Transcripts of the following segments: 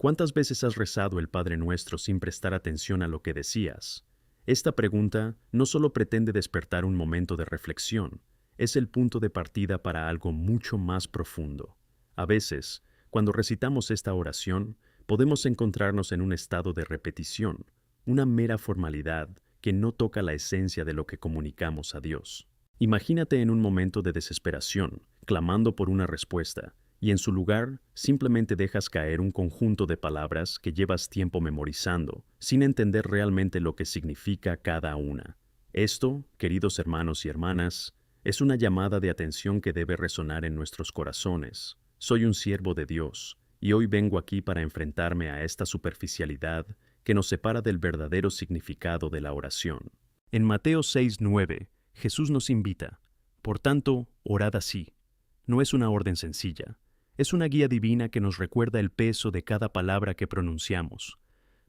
¿Cuántas veces has rezado el Padre Nuestro sin prestar atención a lo que decías? Esta pregunta no solo pretende despertar un momento de reflexión, es el punto de partida para algo mucho más profundo. A veces, cuando recitamos esta oración, podemos encontrarnos en un estado de repetición, una mera formalidad que no toca la esencia de lo que comunicamos a Dios. Imagínate en un momento de desesperación, clamando por una respuesta, y en su lugar simplemente dejas caer un conjunto de palabras que llevas tiempo memorizando, sin entender realmente lo que significa cada una. Esto, queridos hermanos y hermanas, es una llamada de atención que debe resonar en nuestros corazones. Soy un siervo de Dios, y hoy vengo aquí para enfrentarme a esta superficialidad que nos separa del verdadero significado de la oración. En Mateo 6:9, Jesús nos invita, por tanto, orad así. No es una orden sencilla. Es una guía divina que nos recuerda el peso de cada palabra que pronunciamos.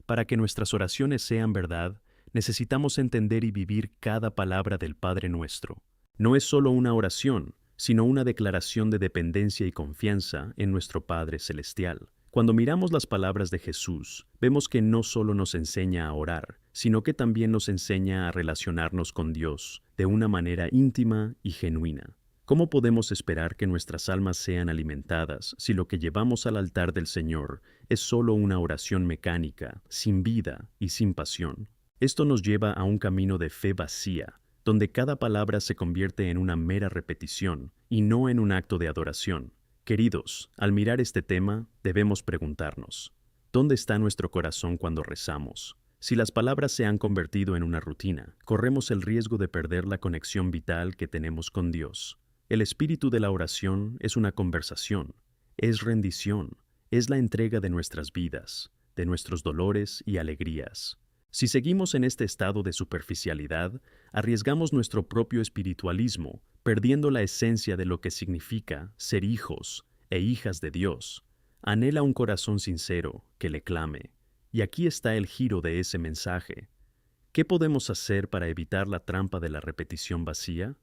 Para que nuestras oraciones sean verdad, necesitamos entender y vivir cada palabra del Padre Nuestro. No es solo una oración, sino una declaración de dependencia y confianza en nuestro Padre Celestial. Cuando miramos las palabras de Jesús, vemos que no solo nos enseña a orar, sino que también nos enseña a relacionarnos con Dios de una manera íntima y genuina. ¿Cómo podemos esperar que nuestras almas sean alimentadas si lo que llevamos al altar del Señor es solo una oración mecánica, sin vida y sin pasión? Esto nos lleva a un camino de fe vacía, donde cada palabra se convierte en una mera repetición y no en un acto de adoración. Queridos, al mirar este tema, debemos preguntarnos, ¿dónde está nuestro corazón cuando rezamos? Si las palabras se han convertido en una rutina, corremos el riesgo de perder la conexión vital que tenemos con Dios. El espíritu de la oración es una conversación, es rendición, es la entrega de nuestras vidas, de nuestros dolores y alegrías. Si seguimos en este estado de superficialidad, arriesgamos nuestro propio espiritualismo, perdiendo la esencia de lo que significa ser hijos e hijas de Dios. Anhela un corazón sincero que le clame. Y aquí está el giro de ese mensaje. ¿Qué podemos hacer para evitar la trampa de la repetición vacía?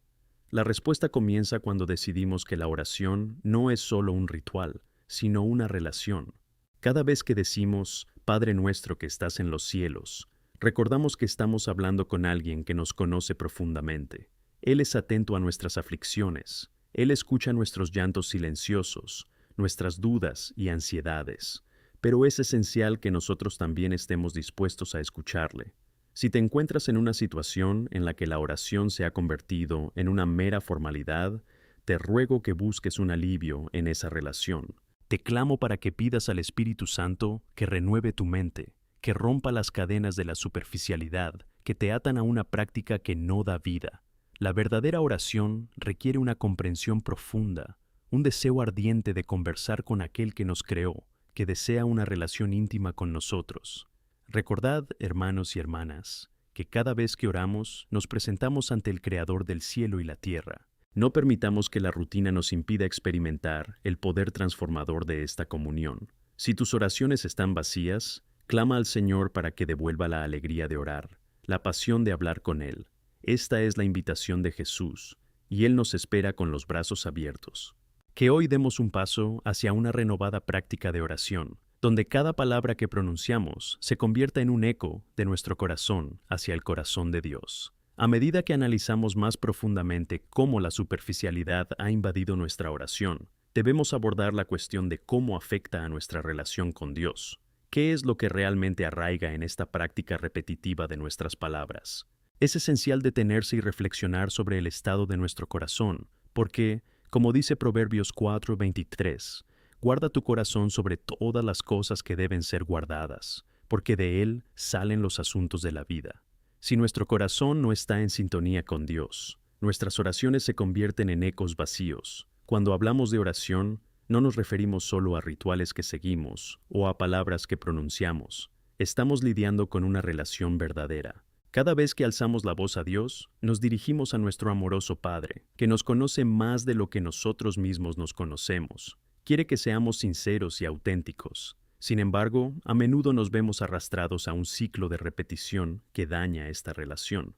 La respuesta comienza cuando decidimos que la oración no es solo un ritual, sino una relación. Cada vez que decimos, Padre nuestro que estás en los cielos, recordamos que estamos hablando con alguien que nos conoce profundamente. Él es atento a nuestras aflicciones. Él escucha nuestros llantos silenciosos, nuestras dudas y ansiedades. Pero es esencial que nosotros también estemos dispuestos a escucharle. Si te encuentras en una situación en la que la oración se ha convertido en una mera formalidad, te ruego que busques un alivio en esa relación. Te clamo para que pidas al Espíritu Santo que renueve tu mente, que rompa las cadenas de la superficialidad que te atan a una práctica que no da vida. La verdadera oración requiere una comprensión profunda, un deseo ardiente de conversar con aquel que nos creó, que desea una relación íntima con nosotros. Recordad, hermanos y hermanas, que cada vez que oramos nos presentamos ante el Creador del cielo y la tierra. No permitamos que la rutina nos impida experimentar el poder transformador de esta comunión. Si tus oraciones están vacías, clama al Señor para que devuelva la alegría de orar, la pasión de hablar con Él. Esta es la invitación de Jesús, y Él nos espera con los brazos abiertos. Que hoy demos un paso hacia una renovada práctica de oración, donde cada palabra que pronunciamos se convierta en un eco de nuestro corazón hacia el corazón de Dios. A medida que analizamos más profundamente cómo la superficialidad ha invadido nuestra oración, debemos abordar la cuestión de cómo afecta a nuestra relación con Dios. ¿Qué es lo que realmente arraiga en esta práctica repetitiva de nuestras palabras? Es esencial detenerse y reflexionar sobre el estado de nuestro corazón, porque, como dice Proverbios 4:23, guarda tu corazón sobre todas las cosas que deben ser guardadas, porque de él salen los asuntos de la vida. Si nuestro corazón no está en sintonía con Dios, nuestras oraciones se convierten en ecos vacíos. Cuando hablamos de oración, no nos referimos solo a rituales que seguimos o a palabras que pronunciamos. Estamos lidiando con una relación verdadera. Cada vez que alzamos la voz a Dios, nos dirigimos a nuestro amoroso Padre, que nos conoce más de lo que nosotros mismos nos conocemos. Quiere que seamos sinceros y auténticos. Sin embargo, a menudo nos vemos arrastrados a un ciclo de repetición que daña esta relación.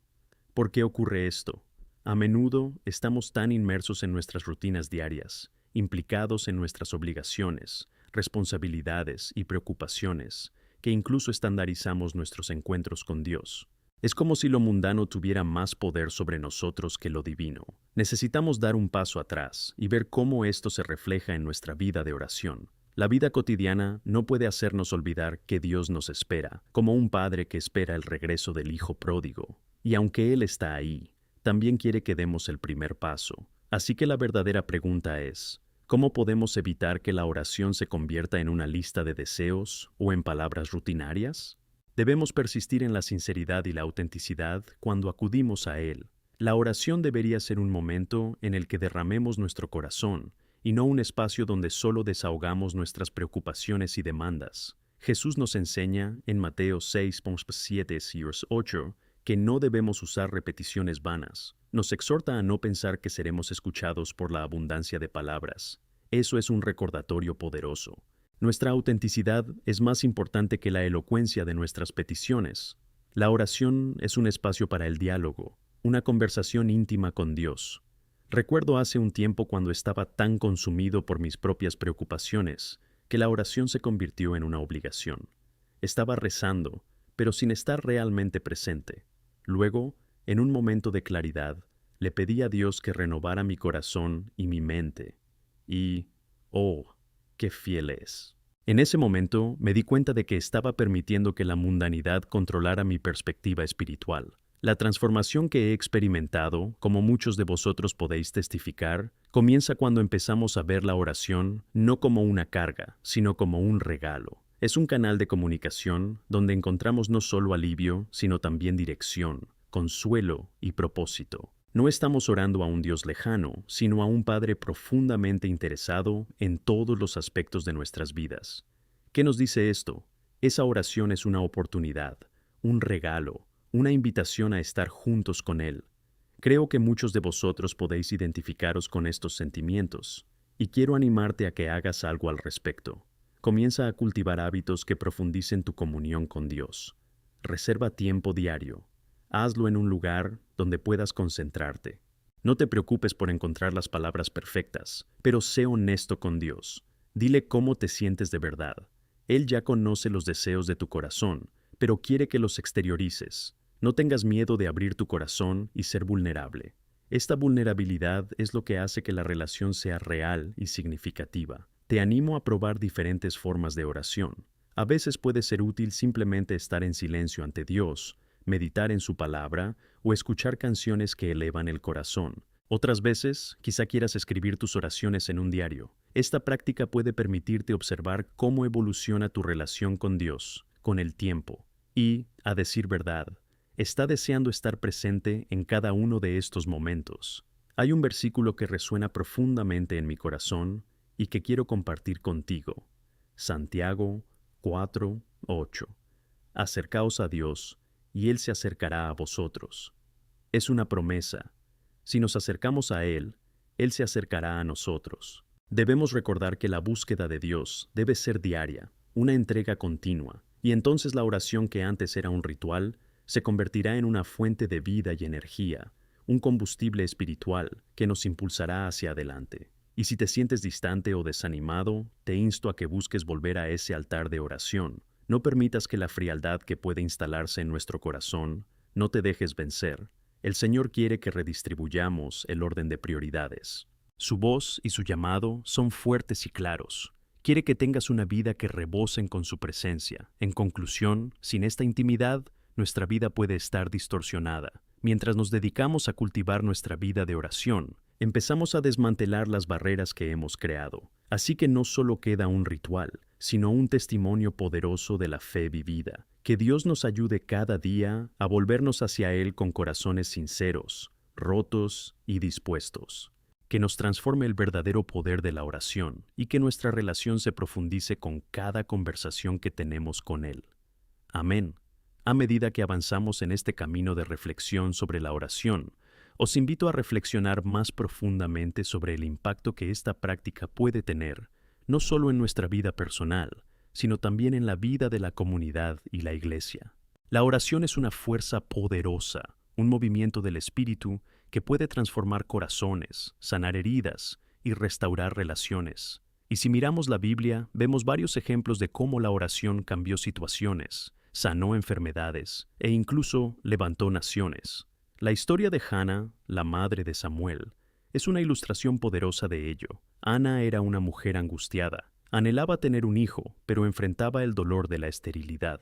¿Por qué ocurre esto? A menudo estamos tan inmersos en nuestras rutinas diarias, implicados en nuestras obligaciones, responsabilidades y preocupaciones, que incluso estandarizamos nuestros encuentros con Dios. Es como si lo mundano tuviera más poder sobre nosotros que lo divino. Necesitamos dar un paso atrás y ver cómo esto se refleja en nuestra vida de oración. La vida cotidiana no puede hacernos olvidar que Dios nos espera, como un padre que espera el regreso del hijo pródigo. Y aunque Él está ahí, también quiere que demos el primer paso. Así que la verdadera pregunta es, ¿cómo podemos evitar que la oración se convierta en una lista de deseos o en palabras rutinarias? Debemos persistir en la sinceridad y la autenticidad cuando acudimos a Él. La oración debería ser un momento en el que derramemos nuestro corazón y no un espacio donde solo desahogamos nuestras preocupaciones y demandas. Jesús nos enseña en Mateo 6:7-8 que no debemos usar repeticiones vanas. Nos exhorta a no pensar que seremos escuchados por la abundancia de palabras. Eso es un recordatorio poderoso. Nuestra autenticidad es más importante que la elocuencia de nuestras peticiones. La oración es un espacio para el diálogo, una conversación íntima con Dios. Recuerdo hace un tiempo cuando estaba tan consumido por mis propias preocupaciones que la oración se convirtió en una obligación. Estaba rezando, pero sin estar realmente presente. Luego, en un momento de claridad, le pedí a Dios que renovara mi corazón y mi mente. Y, oh, qué fiel es. En ese momento me di cuenta de que estaba permitiendo que la mundanidad controlara mi perspectiva espiritual. La transformación que he experimentado, como muchos de vosotros podéis testificar, comienza cuando empezamos a ver la oración no como una carga, sino como un regalo. Es un canal de comunicación donde encontramos no solo alivio, sino también dirección, consuelo y propósito. No estamos orando a un Dios lejano, sino a un Padre profundamente interesado en todos los aspectos de nuestras vidas. ¿Qué nos dice esto? Esa oración es una oportunidad, un regalo, una invitación a estar juntos con Él. Creo que muchos de vosotros podéis identificaros con estos sentimientos, y quiero animarte a que hagas algo al respecto. Comienza a cultivar hábitos que profundicen tu comunión con Dios. Reserva tiempo diario. Hazlo en un lugar donde puedas concentrarte. No te preocupes por encontrar las palabras perfectas, pero sé honesto con Dios. Dile cómo te sientes de verdad. Él ya conoce los deseos de tu corazón, pero quiere que los exteriorices. No tengas miedo de abrir tu corazón y ser vulnerable. Esta vulnerabilidad es lo que hace que la relación sea real y significativa. Te animo a probar diferentes formas de oración. A veces puede ser útil simplemente estar en silencio ante Dios, meditar en su palabra o escuchar canciones que elevan el corazón. Otras veces, quizá quieras escribir tus oraciones en un diario. Esta práctica puede permitirte observar cómo evoluciona tu relación con Dios, con el tiempo. Y, a decir verdad, está deseando estar presente en cada uno de estos momentos. Hay un versículo que resuena profundamente en mi corazón y que quiero compartir contigo. Santiago 4:8. Acercaos a Dios, y Él se acercará a vosotros. Es una promesa. Si nos acercamos a Él, Él se acercará a nosotros. Debemos recordar que la búsqueda de Dios debe ser diaria, una entrega continua, y entonces la oración que antes era un ritual se convertirá en una fuente de vida y energía, un combustible espiritual que nos impulsará hacia adelante. Y si te sientes distante o desanimado, te insto a que busques volver a ese altar de oración. No permitas que la frialdad que puede instalarse en nuestro corazón no te dejes vencer. El Señor quiere que redistribuyamos el orden de prioridades. Su voz y su llamado son fuertes y claros. Quiere que tengas una vida que rebosen con su presencia. En conclusión, sin esta intimidad, nuestra vida puede estar distorsionada. Mientras nos dedicamos a cultivar nuestra vida de oración, empezamos a desmantelar las barreras que hemos creado. Así que no solo queda un ritual, sino un testimonio poderoso de la fe vivida. Que Dios nos ayude cada día a volvernos hacia Él con corazones sinceros, rotos y dispuestos. Que nos transforme el verdadero poder de la oración y que nuestra relación se profundice con cada conversación que tenemos con Él. Amén. A medida que avanzamos en este camino de reflexión sobre la oración, os invito a reflexionar más profundamente sobre el impacto que esta práctica puede tener, no solo en nuestra vida personal, sino también en la vida de la comunidad y la Iglesia. La oración es una fuerza poderosa, un movimiento del Espíritu que puede transformar corazones, sanar heridas y restaurar relaciones. Y si miramos la Biblia, vemos varios ejemplos de cómo la oración cambió situaciones, sanó enfermedades e incluso levantó naciones. La historia de Hannah, la madre de Samuel, es una ilustración poderosa de ello. Ana era una mujer angustiada. Anhelaba tener un hijo, pero enfrentaba el dolor de la esterilidad.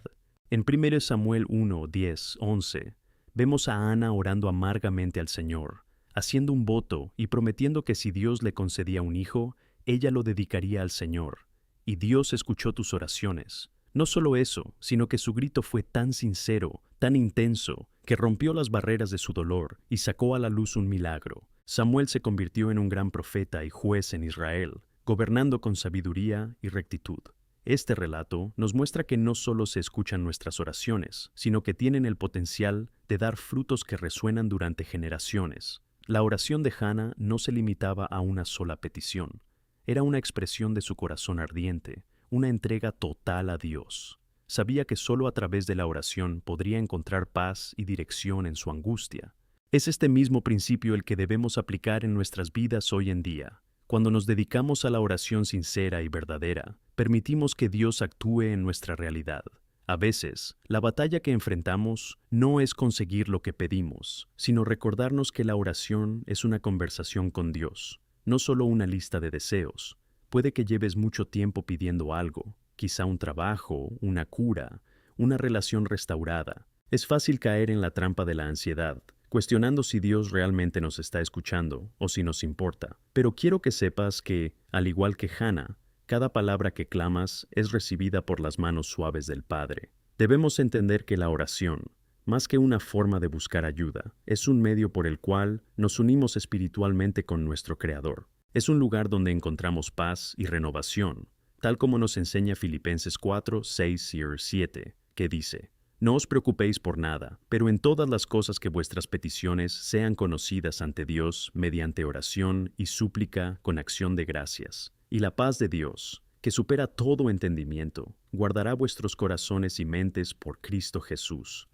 En 1 Samuel 1, 10, 11, vemos a Ana orando amargamente al Señor, haciendo un voto y prometiendo que si Dios le concedía un hijo, ella lo dedicaría al Señor. Y Dios escuchó tus oraciones. No solo eso, sino que su grito fue tan sincero, tan intenso, que rompió las barreras de su dolor y sacó a la luz un milagro. Samuel se convirtió en un gran profeta y juez en Israel, gobernando con sabiduría y rectitud. Este relato nos muestra que no solo se escuchan nuestras oraciones, sino que tienen el potencial de dar frutos que resuenan durante generaciones. La oración de Hannah no se limitaba a una sola petición. Era una expresión de su corazón ardiente, una entrega total a Dios. Sabía que solo a través de la oración podría encontrar paz y dirección en su angustia. Es este mismo principio el que debemos aplicar en nuestras vidas hoy en día. Cuando nos dedicamos a la oración sincera y verdadera, permitimos que Dios actúe en nuestra realidad. A veces, la batalla que enfrentamos no es conseguir lo que pedimos, sino recordarnos que la oración es una conversación con Dios, no solo una lista de deseos. Puede que lleves mucho tiempo pidiendo algo, quizá un trabajo, una cura, una relación restaurada. Es fácil caer en la trampa de la ansiedad, cuestionando si Dios realmente nos está escuchando o si nos importa. Pero quiero que sepas que, al igual que Hannah, cada palabra que clamas es recibida por las manos suaves del Padre. Debemos entender que la oración, más que una forma de buscar ayuda, es un medio por el cual nos unimos espiritualmente con nuestro Creador. Es un lugar donde encontramos paz y renovación, tal como nos enseña Filipenses 4, 6 y 7, que dice: No os preocupéis por nada, pero en todas las cosas que vuestras peticiones sean conocidas ante Dios mediante oración y súplica con acción de gracias. Y la paz de Dios, que supera todo entendimiento, guardará vuestros corazones y mentes por Cristo Jesús.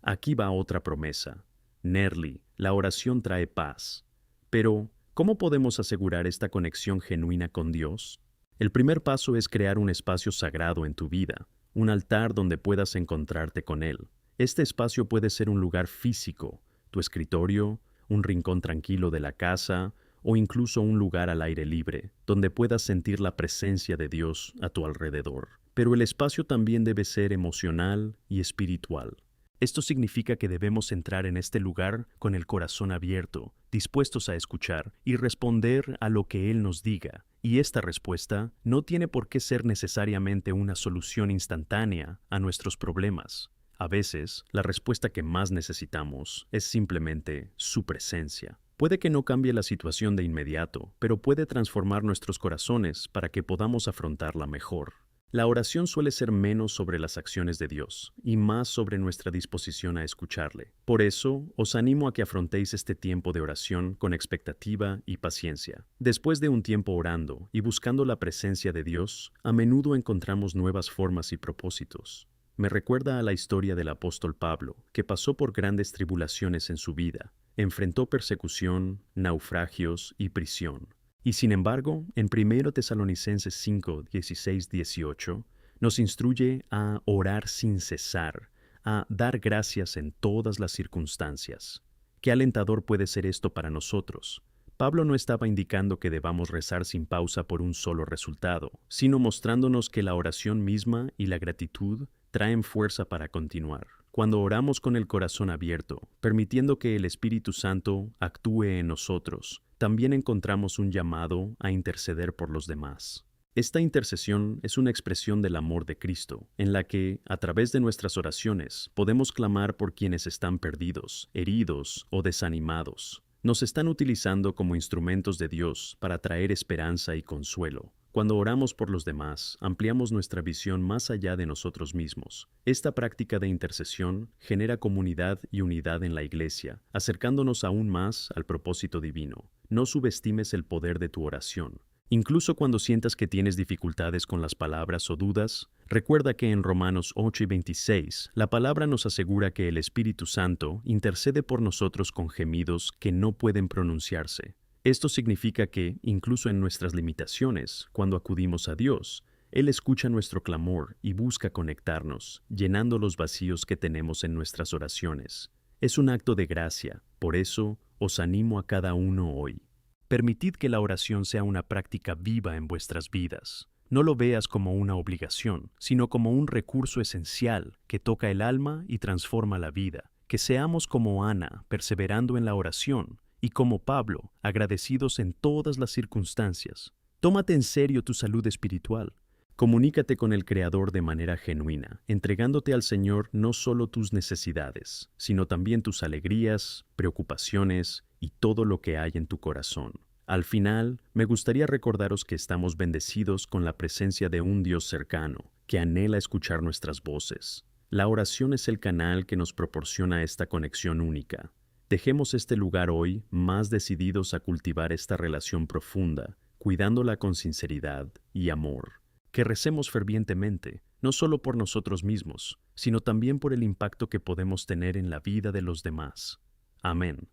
Aquí va otra promesa. Nerli, la oración trae paz. Pero, ¿cómo podemos asegurar esta conexión genuina con Dios? El primer paso es crear un espacio sagrado en tu vida, un altar donde puedas encontrarte con Él. Este espacio puede ser un lugar físico, tu escritorio, un rincón tranquilo de la casa o incluso un lugar al aire libre, donde puedas sentir la presencia de Dios a tu alrededor. Pero el espacio también debe ser emocional y espiritual. Esto significa que debemos entrar en este lugar con el corazón abierto, dispuestos a escuchar y responder a lo que Él nos diga. Y esta respuesta no tiene por qué ser necesariamente una solución instantánea a nuestros problemas. A veces, la respuesta que más necesitamos es simplemente su presencia. Puede que no cambie la situación de inmediato, pero puede transformar nuestros corazones para que podamos afrontarla mejor. La oración suele ser menos sobre las acciones de Dios y más sobre nuestra disposición a escucharle. Por eso, os animo a que afrontéis este tiempo de oración con expectativa y paciencia. Después de un tiempo orando y buscando la presencia de Dios, a menudo encontramos nuevas formas y propósitos. Me recuerda a la historia del apóstol Pablo, que pasó por grandes tribulaciones en su vida. Enfrentó persecución, naufragios y prisión. Y sin embargo, en 1 Tesalonicenses 5, 16, 18, nos instruye a orar sin cesar, a dar gracias en todas las circunstancias. Qué alentador puede ser esto para nosotros. Pablo no estaba indicando que debamos rezar sin pausa por un solo resultado, sino mostrándonos que la oración misma y la gratitud traen fuerza para continuar. Cuando oramos con el corazón abierto, permitiendo que el Espíritu Santo actúe en nosotros, también encontramos un llamado a interceder por los demás. Esta intercesión es una expresión del amor de Cristo, en la que, a través de nuestras oraciones, podemos clamar por quienes están perdidos, heridos o desanimados. Nos están utilizando como instrumentos de Dios para traer esperanza y consuelo. Cuando oramos por los demás, ampliamos nuestra visión más allá de nosotros mismos. Esta práctica de intercesión genera comunidad y unidad en la Iglesia, acercándonos aún más al propósito divino. No subestimes el poder de tu oración. Incluso cuando sientas que tienes dificultades con las palabras o dudas, recuerda que en Romanos 8 y 26, la palabra nos asegura que el Espíritu Santo intercede por nosotros con gemidos que no pueden pronunciarse. Esto significa que, incluso en nuestras limitaciones, cuando acudimos a Dios, Él escucha nuestro clamor y busca conectarnos, llenando los vacíos que tenemos en nuestras oraciones. Es un acto de gracia, por eso os animo a cada uno hoy. Permitid que la oración sea una práctica viva en vuestras vidas. No lo veas como una obligación, sino como un recurso esencial que toca el alma y transforma la vida. Que seamos como Ana, perseverando en la oración, y como Pablo, agradecidos en todas las circunstancias. Tómate en serio tu salud espiritual. Comunícate con el Creador de manera genuina, entregándote al Señor no solo tus necesidades, sino también tus alegrías, preocupaciones y todo lo que hay en tu corazón. Al final, me gustaría recordaros que estamos bendecidos con la presencia de un Dios cercano, que anhela escuchar nuestras voces. La oración es el canal que nos proporciona esta conexión única. Dejemos este lugar hoy más decididos a cultivar esta relación profunda, cuidándola con sinceridad y amor. Que recemos fervientemente, no solo por nosotros mismos, sino también por el impacto que podemos tener en la vida de los demás. Amén.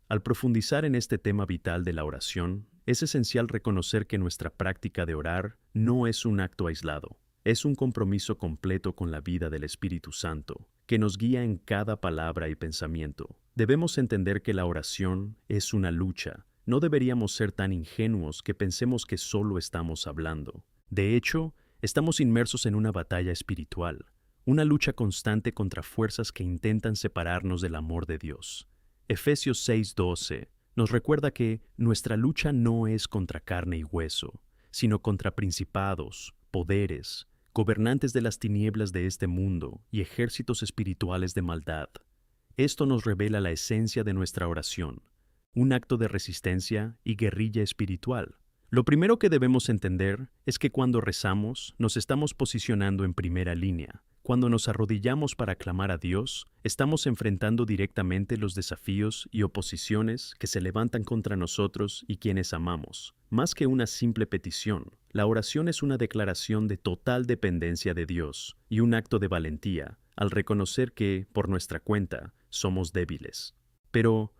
Al profundizar en este tema vital de la oración, es esencial reconocer que nuestra práctica de orar no es un acto aislado, es un compromiso completo con la vida del Espíritu Santo, que nos guía en cada palabra y pensamiento. Debemos entender que la oración es una lucha. No deberíamos ser tan ingenuos que pensemos que solo estamos hablando. De hecho, estamos inmersos en una batalla espiritual, una lucha constante contra fuerzas que intentan separarnos del amor de Dios. Efesios 6:12 nos recuerda que nuestra lucha no es contra carne y hueso, sino contra principados, poderes, gobernantes de las tinieblas de este mundo y ejércitos espirituales de maldad. Esto nos revela la esencia de nuestra oración, un acto de resistencia y guerrilla espiritual. Lo primero que debemos entender es que cuando rezamos nos estamos posicionando en primera línea. Cuando nos arrodillamos para clamar a Dios, estamos enfrentando directamente los desafíos y oposiciones que se levantan contra nosotros y quienes amamos. Más que una simple petición, la oración es una declaración de total dependencia de Dios y un acto de valentía al reconocer que, por nuestra cuenta, somos débiles. Pero,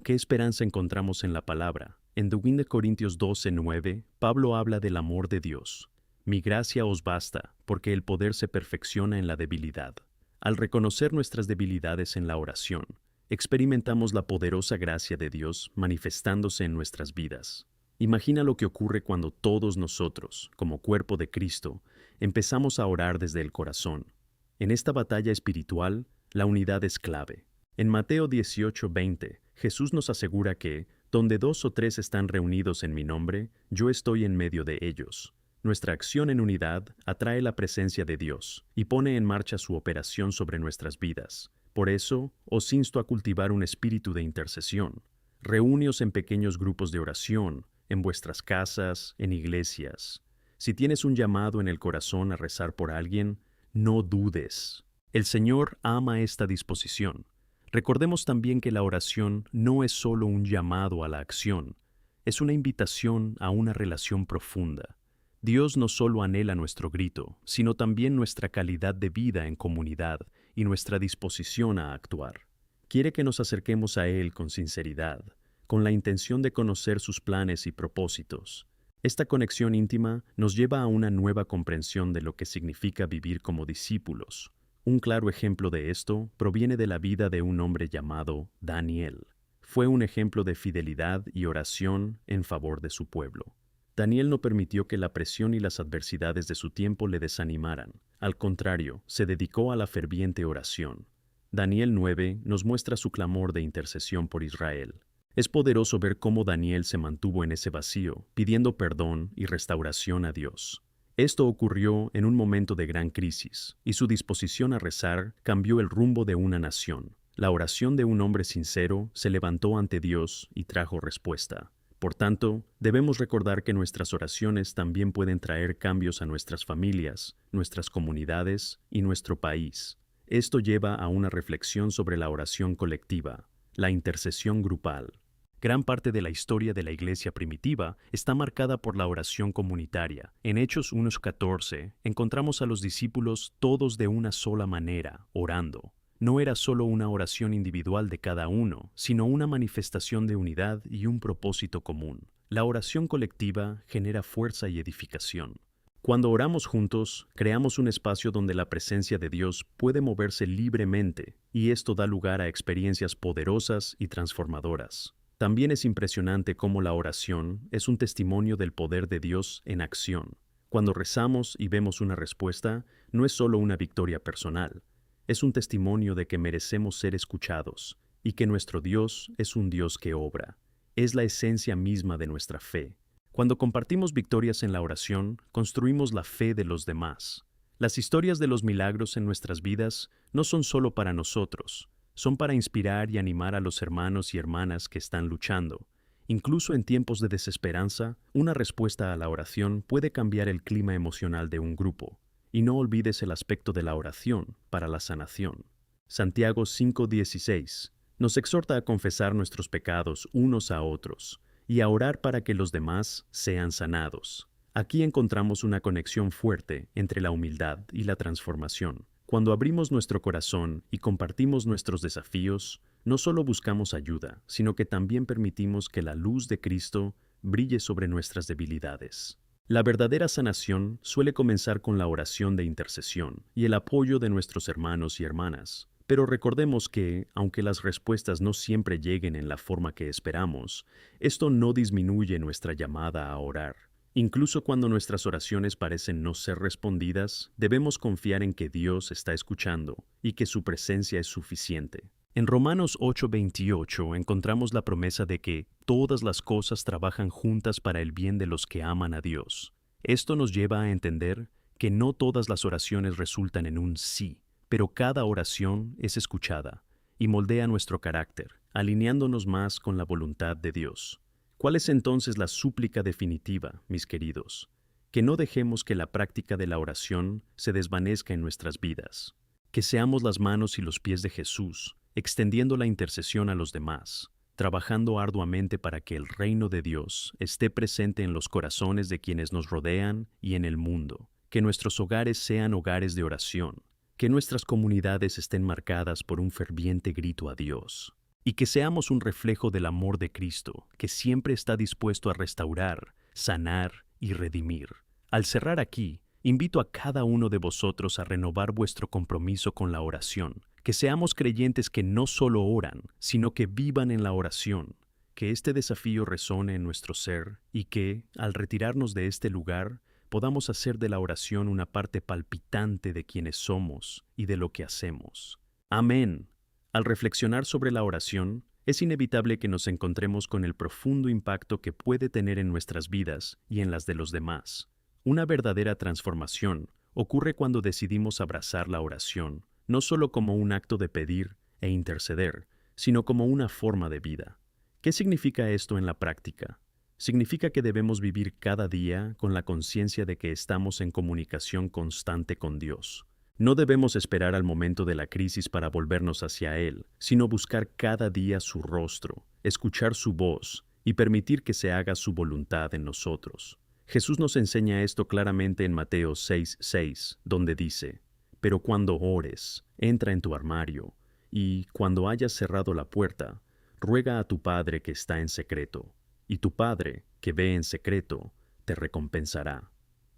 ¿qué esperanza encontramos en la palabra? En 2 Corintios 12:9, Pablo habla del amor de Dios. Mi gracia os basta, porque el poder se perfecciona en la debilidad. Al reconocer nuestras debilidades en la oración, experimentamos la poderosa gracia de Dios manifestándose en nuestras vidas. Imagina lo que ocurre cuando todos nosotros, como cuerpo de Cristo, empezamos a orar desde el corazón. En esta batalla espiritual, la unidad es clave. En Mateo 18:20, Jesús nos asegura que, donde 2 o 3 están reunidos en mi nombre, yo estoy en medio de ellos. Nuestra acción en unidad atrae la presencia de Dios y pone en marcha su operación sobre nuestras vidas. Por eso, os insto a cultivar un espíritu de intercesión. Reúneos en pequeños grupos de oración, en vuestras casas, en iglesias. Si tienes un llamado en el corazón a rezar por alguien, no dudes. El Señor ama esta disposición. Recordemos también que la oración no es solo un llamado a la acción, es una invitación a una relación profunda. Dios no solo anhela nuestro grito, sino también nuestra calidad de vida en comunidad y nuestra disposición a actuar. Quiere que nos acerquemos a Él con sinceridad, con la intención de conocer sus planes y propósitos. Esta conexión íntima nos lleva a una nueva comprensión de lo que significa vivir como discípulos. Un claro ejemplo de esto proviene de la vida de un hombre llamado Daniel. Fue un ejemplo de fidelidad y oración en favor de su pueblo. Daniel no permitió que la presión y las adversidades de su tiempo le desanimaran. Al contrario, se dedicó a la ferviente oración. Daniel 9 nos muestra su clamor de intercesión por Israel. Es poderoso ver cómo Daniel se mantuvo en ese vacío, pidiendo perdón y restauración a Dios. Esto ocurrió en un momento de gran crisis, y su disposición a rezar cambió el rumbo de una nación. La oración de un hombre sincero se levantó ante Dios y trajo respuesta. Por tanto, debemos recordar que nuestras oraciones también pueden traer cambios a nuestras familias, nuestras comunidades y nuestro país. Esto lleva a una reflexión sobre la oración colectiva, la intercesión grupal. Gran parte de la historia de la iglesia primitiva está marcada por la oración comunitaria. En Hechos 1:14 encontramos a los discípulos todos de una sola manera, orando. no era solo una oración individual de cada uno, sino una manifestación de unidad y un propósito común. La oración colectiva genera fuerza y edificación. Cuando oramos juntos, creamos un espacio donde la presencia de Dios puede moverse libremente, y esto da lugar a experiencias poderosas y transformadoras. También es impresionante cómo la oración es un testimonio del poder de Dios en acción. Cuando rezamos y vemos una respuesta, no es solo una victoria personal, es un testimonio de que merecemos ser escuchados y que nuestro Dios es un Dios que obra. Es la esencia misma de nuestra fe. Cuando compartimos victorias en la oración, construimos la fe de los demás. Las historias de los milagros en nuestras vidas no son solo para nosotros, son para inspirar y animar a los hermanos y hermanas que están luchando. Incluso en tiempos de desesperanza, una respuesta a la oración puede cambiar el clima emocional de un grupo. Y no olvides el aspecto de la oración para la sanación. Santiago 5:16 nos exhorta a confesar nuestros pecados unos a otros y a orar para que los demás sean sanados. Aquí encontramos una conexión fuerte entre la humildad y la transformación. Cuando abrimos nuestro corazón y compartimos nuestros desafíos, no solo buscamos ayuda, sino que también permitimos que la luz de Cristo brille sobre nuestras debilidades. La verdadera sanación suele comenzar con la oración de intercesión y el apoyo de nuestros hermanos y hermanas. Pero recordemos que, aunque las respuestas no siempre lleguen en la forma que esperamos, esto no disminuye nuestra llamada a orar. Incluso cuando nuestras oraciones parecen no ser respondidas, debemos confiar en que Dios está escuchando y que su presencia es suficiente. En Romanos 8:28 encontramos la promesa de que todas las cosas trabajan juntas para el bien de los que aman a Dios. Esto nos lleva a entender que no todas las oraciones resultan en un sí, pero cada oración es escuchada y moldea nuestro carácter, alineándonos más con la voluntad de Dios. ¿Cuál es entonces la súplica definitiva, mis queridos? Que no dejemos que la práctica de la oración se desvanezca en nuestras vidas. Que seamos las manos y los pies de Jesús, extendiendo la intercesión a los demás, trabajando arduamente para que el reino de Dios esté presente en los corazones de quienes nos rodean y en el mundo. Que nuestros hogares sean hogares de oración, que nuestras comunidades estén marcadas por un ferviente grito a Dios, y que seamos un reflejo del amor de Cristo, que siempre está dispuesto a restaurar, sanar y redimir. Al cerrar aquí, invito a cada uno de vosotros a renovar vuestro compromiso con la oración, que seamos creyentes que no solo oran, sino que vivan en la oración, que este desafío resone en nuestro ser y que, al retirarnos de este lugar, podamos hacer de la oración una parte palpitante de quienes somos y de lo que hacemos. Amén. Al reflexionar sobre la oración, es inevitable que nos encontremos con el profundo impacto que puede tener en nuestras vidas y en las de los demás. Una verdadera transformación ocurre cuando decidimos abrazar la oración, no solo como un acto de pedir e interceder, sino como una forma de vida. ¿Qué significa esto en la práctica? Significa que debemos vivir cada día con la conciencia de que estamos en comunicación constante con Dios. No debemos esperar al momento de la crisis para volvernos hacia Él, sino buscar cada día su rostro, escuchar su voz y permitir que se haga su voluntad en nosotros. Jesús nos enseña esto claramente en Mateo 6:6, donde dice: «Pero cuando ores, entra en tu armario, y cuando hayas cerrado la puerta, ruega a tu Padre que está en secreto, y tu Padre, que ve en secreto, te recompensará».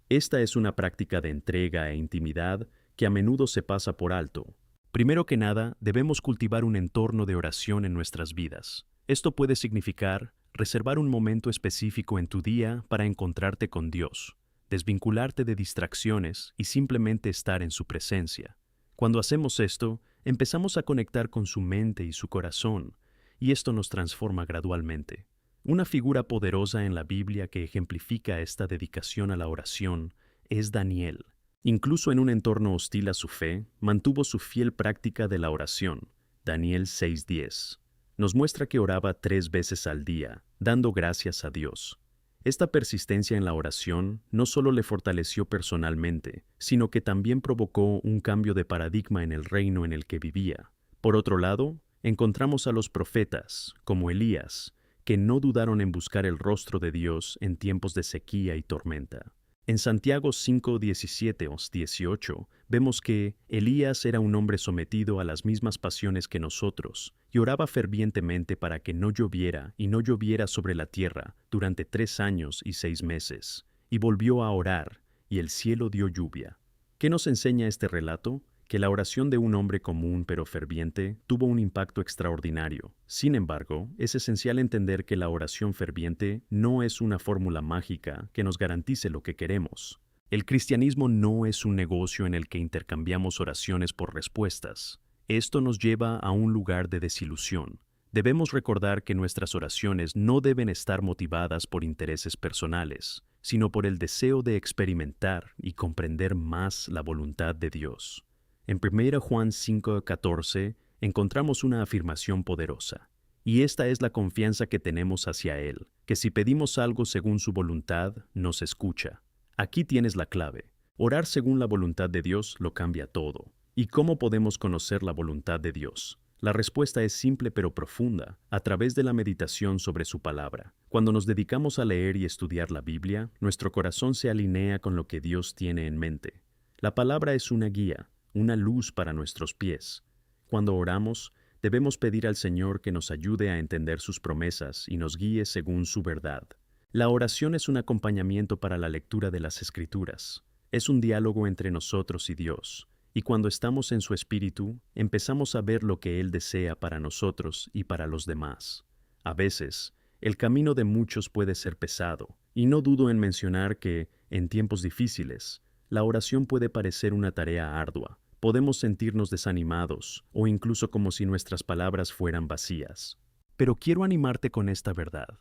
Esta es una práctica de entrega e intimidad que a menudo se pasa por alto. Primero que nada, debemos cultivar un entorno de oración en nuestras vidas. Esto puede significar reservar un momento específico en tu día para encontrarte con Dios, desvincularte de distracciones y simplemente estar en su presencia. Cuando hacemos esto, empezamos a conectar con su mente y su corazón, y esto nos transforma gradualmente. Una figura poderosa en la Biblia que ejemplifica esta dedicación a la oración es Daniel. Incluso en un entorno hostil a su fe, mantuvo su fiel práctica de la oración. Daniel 6:10. Nos muestra que oraba 3 veces al día, dando gracias a Dios. Esta persistencia en la oración no solo le fortaleció personalmente, sino que también provocó un cambio de paradigma en el reino en el que vivía. Por otro lado, encontramos a los profetas, como Elías, que no dudaron en buscar el rostro de Dios en tiempos de sequía y tormenta. En Santiago 5, 17 o 18, vemos que Elías era un hombre sometido a las mismas pasiones que nosotros, y oraba fervientemente para que no lloviera y no lloviera sobre la tierra durante 3 años y 6 meses. Y volvió a orar, y el cielo dio lluvia. ¿Qué nos enseña este relato? Que la oración de un hombre común pero ferviente tuvo un impacto extraordinario. Sin embargo, es esencial entender que la oración ferviente no es una fórmula mágica que nos garantice lo que queremos. El cristianismo no es un negocio en el que intercambiamos oraciones por respuestas. Esto nos lleva a un lugar de desilusión. Debemos recordar que nuestras oraciones no deben estar motivadas por intereses personales, sino por el deseo de experimentar y comprender más la voluntad de Dios. En 1 Juan 5:14 encontramos una afirmación poderosa, y esta es la confianza que tenemos hacia Él, que si pedimos algo según su voluntad, nos escucha. Aquí tienes la clave. Orar según la voluntad de Dios lo cambia todo. ¿Y cómo podemos conocer la voluntad de Dios? La respuesta es simple pero profunda, a través de la meditación sobre su palabra. Cuando nos dedicamos a leer y estudiar la Biblia, nuestro corazón se alinea con lo que Dios tiene en mente. La palabra es una guía, una luz para nuestros pies. Cuando oramos, debemos pedir al Señor que nos ayude a entender sus promesas y nos guíe según su verdad. La oración es un acompañamiento para la lectura de las Escrituras. Es un diálogo entre nosotros y Dios, y cuando estamos en su espíritu, empezamos a ver lo que Él desea para nosotros y para los demás. A veces, el camino de muchos puede ser pesado, y no dudo en mencionar que, en tiempos difíciles, la oración puede parecer una tarea ardua. Podemos sentirnos desanimados o incluso como si nuestras palabras fueran vacías. Pero quiero animarte con esta verdad.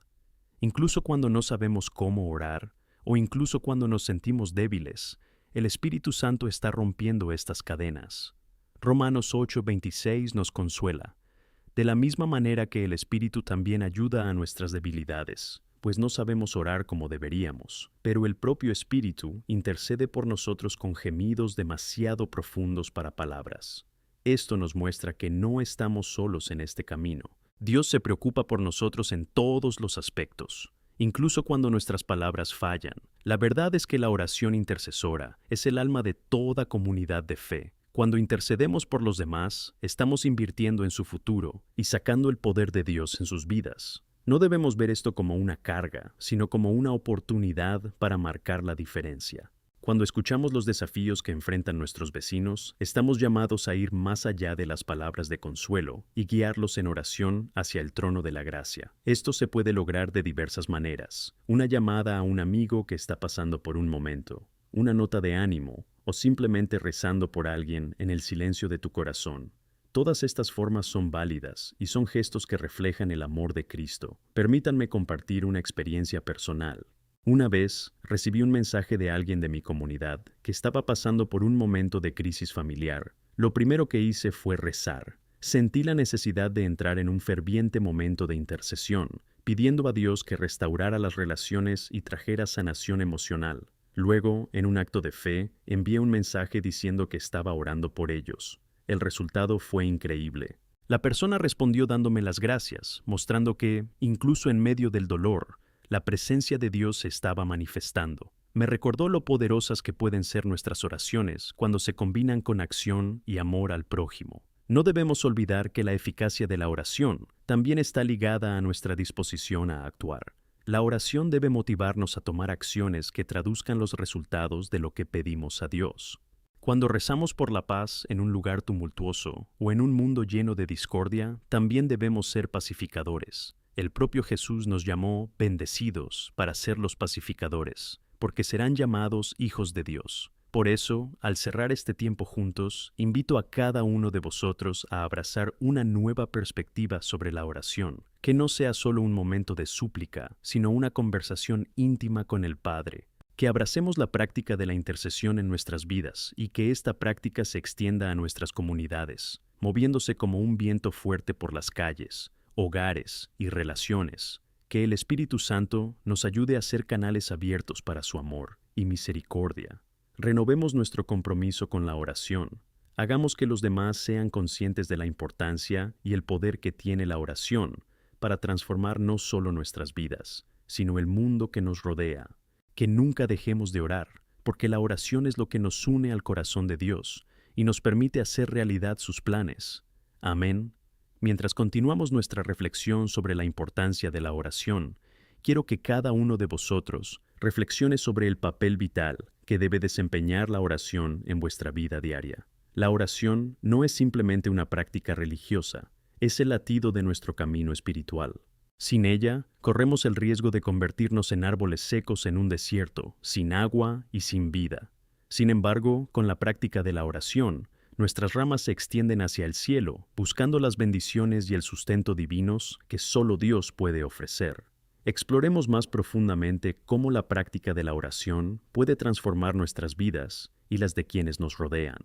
Incluso cuando no sabemos cómo orar, o incluso cuando nos sentimos débiles, el Espíritu Santo está rompiendo estas cadenas. Romanos 8:26 nos consuela. De la misma manera que el Espíritu también ayuda a nuestras debilidades, pues no sabemos orar como deberíamos, pero el propio Espíritu intercede por nosotros con gemidos demasiado profundos para palabras. Esto nos muestra que no estamos solos en este camino. Dios se preocupa por nosotros en todos los aspectos, incluso cuando nuestras palabras fallan. La verdad es que la oración intercesora es el alma de toda comunidad de fe. Cuando intercedemos por los demás, estamos invirtiendo en su futuro y sacando el poder de Dios en sus vidas. No debemos ver esto como una carga, sino como una oportunidad para marcar la diferencia. Cuando escuchamos los desafíos que enfrentan nuestros vecinos, estamos llamados a ir más allá de las palabras de consuelo y guiarlos en oración hacia el trono de la gracia. Esto se puede lograr de diversas maneras. Una llamada a un amigo que está pasando por un momento, una nota de ánimo, o simplemente rezando por alguien en el silencio de tu corazón. Todas estas formas son válidas y son gestos que reflejan el amor de Cristo. Permítanme compartir una experiencia personal. Una vez recibí un mensaje de alguien de mi comunidad que estaba pasando por un momento de crisis familiar. Lo primero que hice fue rezar. Sentí la necesidad de entrar en un ferviente momento de intercesión, pidiendo a Dios que restaurara las relaciones y trajera sanación emocional. Luego, en un acto de fe, envié un mensaje diciendo que estaba orando por ellos. El resultado fue increíble. La persona respondió dándome las gracias, mostrando que, incluso en medio del dolor, la presencia de Dios se estaba manifestando. Me recordó lo poderosas que pueden ser nuestras oraciones cuando se combinan con acción y amor al prójimo. No debemos olvidar que la eficacia de la oración también está ligada a nuestra disposición a actuar. La oración debe motivarnos a tomar acciones que traduzcan los resultados de lo que pedimos a Dios. Cuando rezamos por la paz en un lugar tumultuoso o en un mundo lleno de discordia, también debemos ser pacificadores. El propio Jesús nos llamó bendecidos para ser los pacificadores, porque serán llamados hijos de Dios. Por eso, al cerrar este tiempo juntos, invito a cada uno de vosotros a abrazar una nueva perspectiva sobre la oración, que no sea solo un momento de súplica, sino una conversación íntima con el Padre. Que abracemos la práctica de la intercesión en nuestras vidas y que esta práctica se extienda a nuestras comunidades, moviéndose como un viento fuerte por las calles, hogares y relaciones. Que el Espíritu Santo nos ayude a ser canales abiertos para su amor y misericordia. Renovemos nuestro compromiso con la oración. Hagamos que los demás sean conscientes de la importancia y el poder que tiene la oración para transformar no solo nuestras vidas, sino el mundo que nos rodea. que nunca dejemos de orar, porque la oración es lo que nos une al corazón de Dios y nos permite hacer realidad sus planes. Amén. Mientras continuamos nuestra reflexión sobre la importancia de la oración, quiero que cada uno de vosotros reflexione sobre el papel vital que debe desempeñar la oración en vuestra vida diaria. La oración no es simplemente una práctica religiosa, es el latido de nuestro camino espiritual. Sin ella, corremos el riesgo de convertirnos en árboles secos en un desierto, sin agua y sin vida. Sin embargo, con la práctica de la oración, nuestras ramas se extienden hacia el cielo, buscando las bendiciones y el sustento divinos que solo Dios puede ofrecer. Exploremos más profundamente cómo la práctica de la oración puede transformar nuestras vidas y las de quienes nos rodean.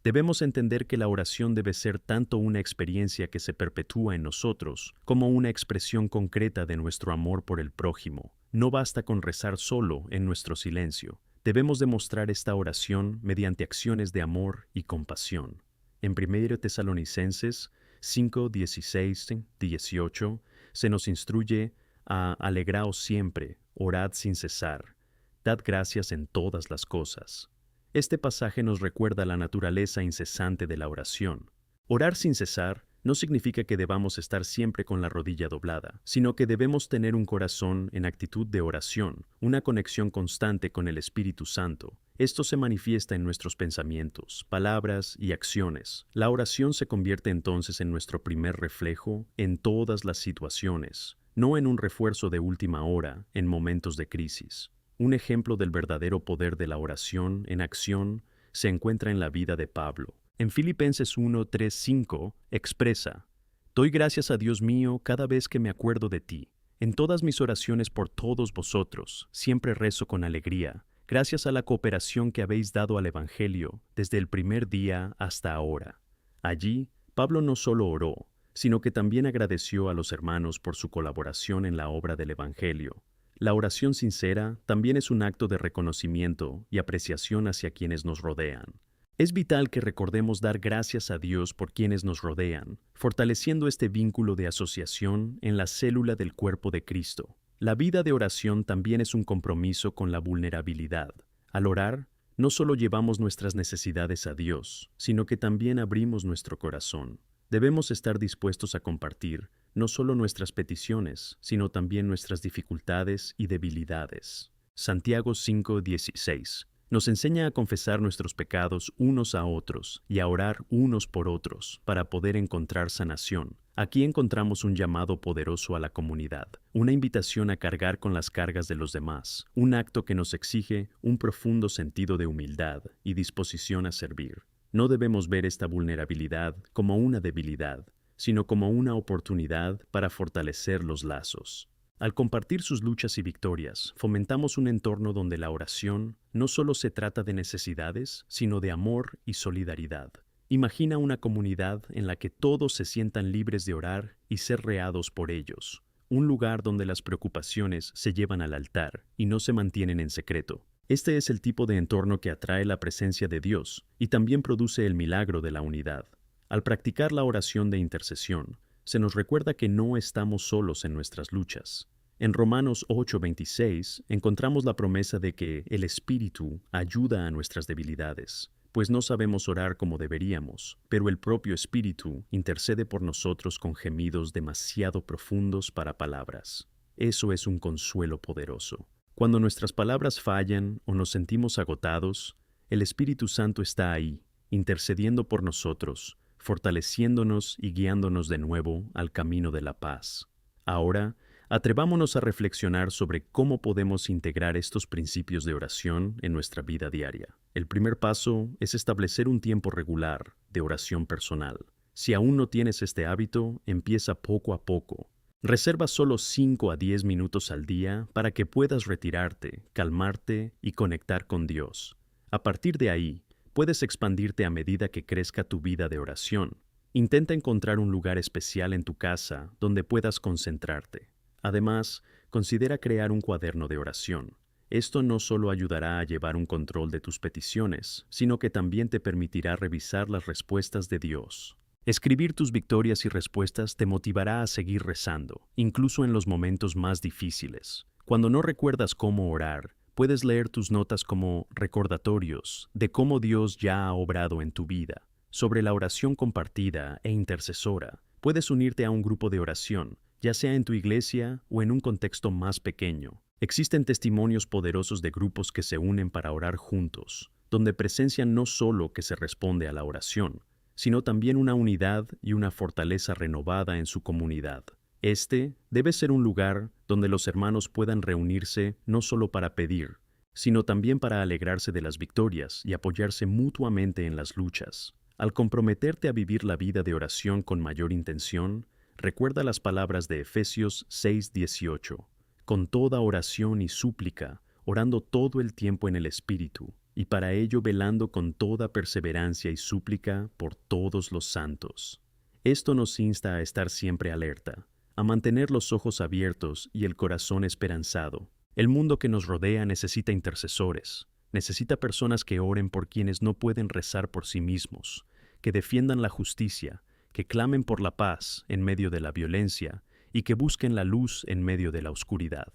Debemos entender que la oración debe ser tanto una experiencia que se perpetúa en nosotros como una expresión concreta de nuestro amor por el prójimo. No basta con rezar solo en nuestro silencio. Debemos demostrar esta oración mediante acciones de amor y compasión. En 1 Tesalonicenses 5, 16, 18 se nos instruye a alegraos siempre, orad sin cesar, dad gracias en todas las cosas. Este pasaje nos recuerda la naturaleza incesante de la oración. Orar sin cesar no significa que debamos estar siempre con la rodilla doblada, sino que debemos tener un corazón en actitud de oración, una conexión constante con el Espíritu Santo. Esto se manifiesta en nuestros pensamientos, palabras y acciones. La oración se convierte entonces en nuestro primer reflejo en todas las situaciones, no en un refuerzo de última hora en momentos de crisis. Un ejemplo del verdadero poder de la oración en acción se encuentra en la vida de Pablo. En Filipenses 1, 3, 5 expresa: «Doy gracias a Dios mío cada vez que me acuerdo de ti. En todas mis oraciones por todos vosotros, siempre rezo con alegría, gracias a la cooperación que habéis dado al Evangelio desde el primer día hasta ahora». Allí, Pablo no solo oró, sino que también agradeció a los hermanos por su colaboración en la obra del Evangelio. La oración sincera también es un acto de reconocimiento y apreciación hacia quienes nos rodean. Es vital que recordemos dar gracias a Dios por quienes nos rodean, fortaleciendo este vínculo de asociación en la célula del cuerpo de Cristo. La vida de oración también es un compromiso con la vulnerabilidad. Al orar, no solo llevamos nuestras necesidades a Dios, sino que también abrimos nuestro corazón. Debemos estar dispuestos a compartir no solo nuestras peticiones, sino también nuestras dificultades y debilidades. Santiago 5:16 nos enseña a confesar nuestros pecados unos a otros y a orar unos por otros para poder encontrar sanación. Aquí encontramos un llamado poderoso a la comunidad, una invitación a cargar con las cargas de los demás, un acto que nos exige un profundo sentido de humildad y disposición a servir. No debemos ver esta vulnerabilidad como una debilidad, sino como una oportunidad para fortalecer los lazos. Al compartir sus luchas y victorias, fomentamos un entorno donde la oración no solo se trata de necesidades, sino de amor y solidaridad. Imagina una comunidad en la que todos se sientan libres de orar y ser reados por ellos, un lugar donde las preocupaciones se llevan al altar y no se mantienen en secreto. Este es el tipo de entorno que atrae la presencia de Dios y también produce el milagro de la unidad. Al practicar la oración de intercesión, se nos recuerda que no estamos solos en nuestras luchas. En Romanos 8:26 encontramos la promesa de que el Espíritu ayuda a nuestras debilidades, pues no sabemos orar como deberíamos, pero el propio Espíritu intercede por nosotros con gemidos demasiado profundos para palabras. Eso es un consuelo poderoso. Cuando nuestras palabras fallan o nos sentimos agotados, el Espíritu Santo está ahí, intercediendo por nosotros, fortaleciéndonos y guiándonos de nuevo al camino de la paz. Ahora, atrevámonos a reflexionar sobre cómo podemos integrar estos principios de oración en nuestra vida diaria. El primer paso es establecer un tiempo regular de oración personal. Si aún no tienes este hábito, empieza poco a poco. Reserva solo 5 a 10 minutos al día para que puedas retirarte, calmarte y conectar con Dios. A partir de ahí, puedes expandirte a medida que crezca tu vida de oración. Intenta encontrar un lugar especial en tu casa donde puedas concentrarte. Además, considera crear un cuaderno de oración. Esto no solo ayudará a llevar un control de tus peticiones, sino que también te permitirá revisar las respuestas de Dios. Escribir tus victorias y respuestas te motivará a seguir rezando, incluso en los momentos más difíciles. Cuando no recuerdas cómo orar, puedes leer tus notas como recordatorios de cómo Dios ya ha obrado en tu vida. Sobre la oración compartida e intercesora, puedes unirte a un grupo de oración, ya sea en tu iglesia o en un contexto más pequeño. Existen testimonios poderosos de grupos que se unen para orar juntos, donde presencian no solo que se responde a la oración, sino también una unidad y una fortaleza renovada en su comunidad. Este debe ser un lugar donde los hermanos puedan reunirse no solo para pedir, sino también para alegrarse de las victorias y apoyarse mutuamente en las luchas. Al comprometerte a vivir la vida de oración con mayor intención, recuerda las palabras de Efesios 6:18. Con toda oración y súplica, orando todo el tiempo en el Espíritu, y para ello velando con toda perseverancia y súplica por todos los santos. Esto nos insta a estar siempre alerta, a mantener los ojos abiertos y el corazón esperanzado. El mundo que nos rodea necesita intercesores, necesita personas que oren por quienes no pueden rezar por sí mismos, que defiendan la justicia, que clamen por la paz en medio de la violencia y que busquen la luz en medio de la oscuridad.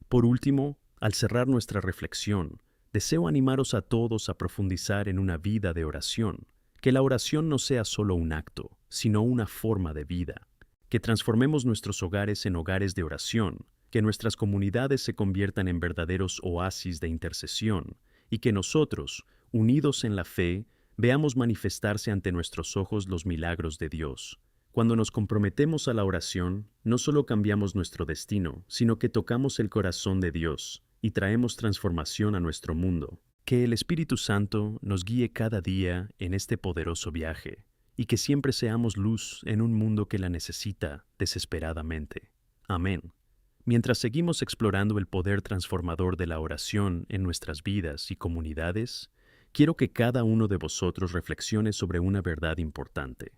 Por último, al cerrar nuestra reflexión, deseo animaros a todos a profundizar en una vida de oración, que la oración no sea solo un acto, sino una forma de vida, que transformemos nuestros hogares en hogares de oración, que nuestras comunidades se conviertan en verdaderos oasis de intercesión y que nosotros, unidos en la fe, veamos manifestarse ante nuestros ojos los milagros de Dios. Cuando nos comprometemos a la oración, no solo cambiamos nuestro destino, sino que tocamos el corazón de Dios y traemos transformación a nuestro mundo. Que el Espíritu Santo nos guíe cada día en este poderoso viaje y que siempre seamos luz en un mundo que la necesita desesperadamente. Amén. Mientras seguimos explorando el poder transformador de la oración en nuestras vidas y comunidades, quiero que cada uno de vosotros reflexione sobre una verdad importante.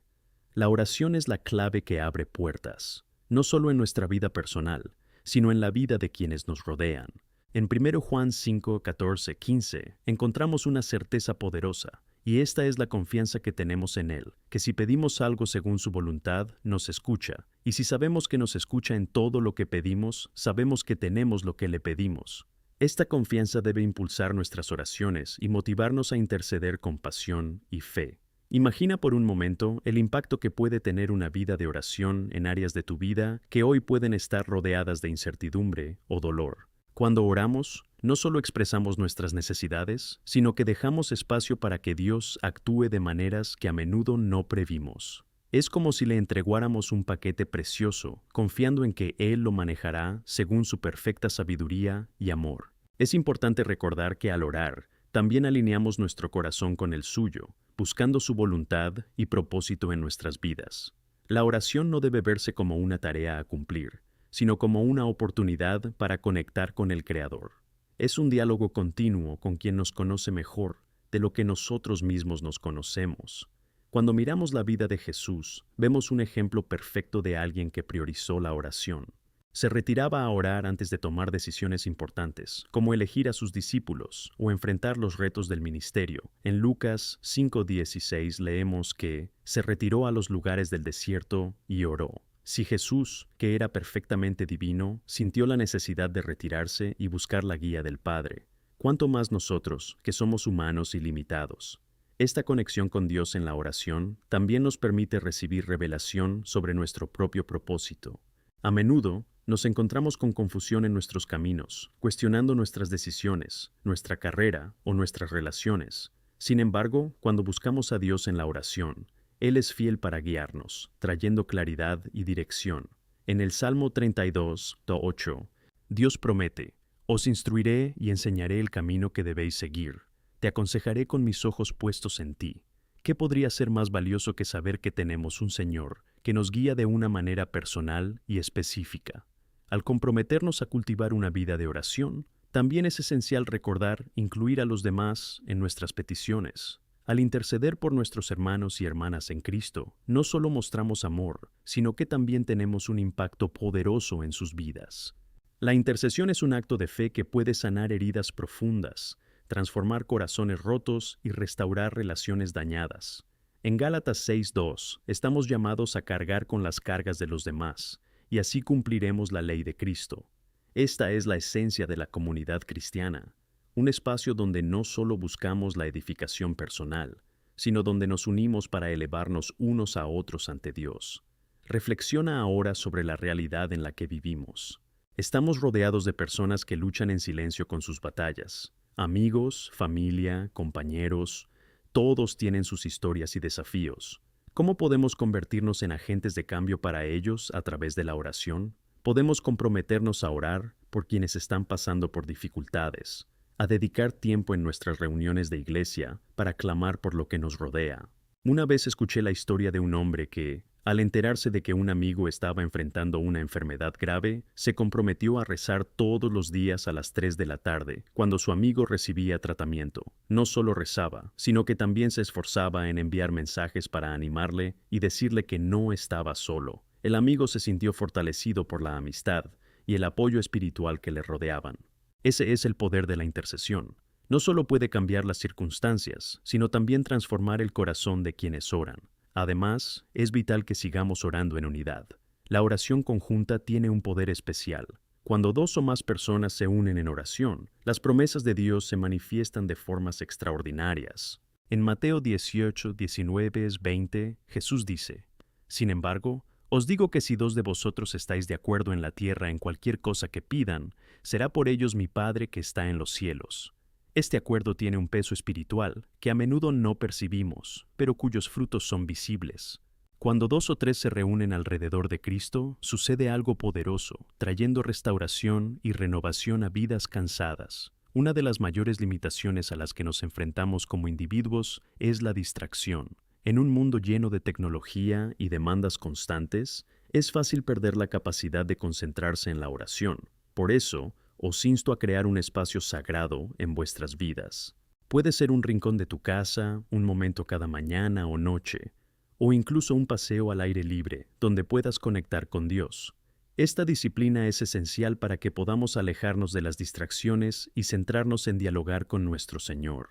La oración es la clave que abre puertas, no solo en nuestra vida personal, sino en la vida de quienes nos rodean. En 1 Juan 5, 14, 15 encontramos una certeza poderosa, y esta es la confianza que tenemos en Él, que si pedimos algo según su voluntad, nos escucha, y si sabemos que nos escucha en todo lo que pedimos, sabemos que tenemos lo que le pedimos. Esta confianza debe impulsar nuestras oraciones y motivarnos a interceder con pasión y fe. Imagina por un momento el impacto que puede tener una vida de oración en áreas de tu vida que hoy pueden estar rodeadas de incertidumbre o dolor. Cuando oramos, no solo expresamos nuestras necesidades, sino que dejamos espacio para que Dios actúe de maneras que a menudo no previmos. Es como si le entregáramos un paquete precioso, confiando en que Él lo manejará según su perfecta sabiduría y amor. Es importante recordar que al orar, también alineamos nuestro corazón con el suyo, buscando su voluntad y propósito en nuestras vidas. La oración no debe verse como una tarea a cumplir, sino como una oportunidad para conectar con el Creador. Es un diálogo continuo con quien nos conoce mejor de lo que nosotros mismos nos conocemos. Cuando miramos la vida de Jesús, vemos un ejemplo perfecto de alguien que priorizó la oración. Se retiraba a orar antes de tomar decisiones importantes, como elegir a sus discípulos o enfrentar los retos del ministerio. En Lucas 5:16 leemos que se retiró a los lugares del desierto y oró. Si Jesús, que era perfectamente divino, sintió la necesidad de retirarse y buscar la guía del Padre, ¿cuánto más nosotros, que somos humanos y limitados? Esta conexión con Dios en la oración también nos permite recibir revelación sobre nuestro propio propósito. A menudo, nos encontramos con confusión en nuestros caminos, cuestionando nuestras decisiones, nuestra carrera o nuestras relaciones. Sin embargo, cuando buscamos a Dios en la oración, Él es fiel para guiarnos, trayendo claridad y dirección. En el Salmo 32:8, Dios promete: «Os instruiré y enseñaré el camino que debéis seguir. Te aconsejaré con mis ojos puestos en ti». ¿Qué podría ser más valioso que saber que tenemos un Señor que nos guía de una manera personal y específica? Al comprometernos a cultivar una vida de oración, también es esencial recordar incluir a los demás en nuestras peticiones. Al interceder por nuestros hermanos y hermanas en Cristo, no solo mostramos amor, sino que también tenemos un impacto poderoso en sus vidas. La intercesión es un acto de fe que puede sanar heridas profundas, transformar corazones rotos y restaurar relaciones dañadas. En Gálatas 6:2, estamos llamados a cargar con las cargas de los demás, y así cumpliremos la ley de Cristo. Esta es la esencia de la comunidad cristiana. un espacio donde no solo buscamos la edificación personal, sino donde nos unimos para elevarnos unos a otros ante Dios. Reflexiona ahora sobre la realidad en la que vivimos. Estamos rodeados de personas que luchan en silencio con sus batallas. Amigos, familia, compañeros, todos tienen sus historias y desafíos. ¿Cómo podemos convertirnos en agentes de cambio para ellos a través de la oración? Podemos comprometernos a orar por quienes están pasando por dificultades, a dedicar tiempo en nuestras reuniones de iglesia para clamar por lo que nos rodea. Una vez escuché la historia de un hombre que, al enterarse de que un amigo estaba enfrentando una enfermedad grave, se comprometió a rezar todos los días a las 3 de la tarde, cuando su amigo recibía tratamiento. No solo rezaba, sino que también se esforzaba en enviar mensajes para animarle y decirle que no estaba solo. El amigo se sintió fortalecido por la amistad y el apoyo espiritual que le rodeaban. Ese es el poder de la intercesión. No solo puede cambiar las circunstancias, sino también transformar el corazón de quienes oran. Además, es vital que sigamos orando en unidad. La oración conjunta tiene un poder especial. Cuando dos o más personas se unen en oración, las promesas de Dios se manifiestan de formas extraordinarias. En Mateo 18, 19-20, Jesús dice: Sin embargo, os digo que si dos de vosotros estáis de acuerdo en la tierra en cualquier cosa que pidan, será por ellos mi Padre que está en los cielos. Este acuerdo tiene un peso espiritual que a menudo no percibimos, pero cuyos frutos son visibles. Cuando dos o tres se reúnen alrededor de Cristo, sucede algo poderoso, trayendo restauración y renovación a vidas cansadas. Una de las mayores limitaciones a las que nos enfrentamos como individuos es la distracción. En un mundo lleno de tecnología y demandas constantes, es fácil perder la capacidad de concentrarse en la oración. Por eso, os insto a crear un espacio sagrado en vuestras vidas. Puede ser un rincón de tu casa, un momento cada mañana o noche, o incluso un paseo al aire libre, donde puedas conectar con Dios. Esta disciplina es esencial para que podamos alejarnos de las distracciones y centrarnos en dialogar con nuestro Señor.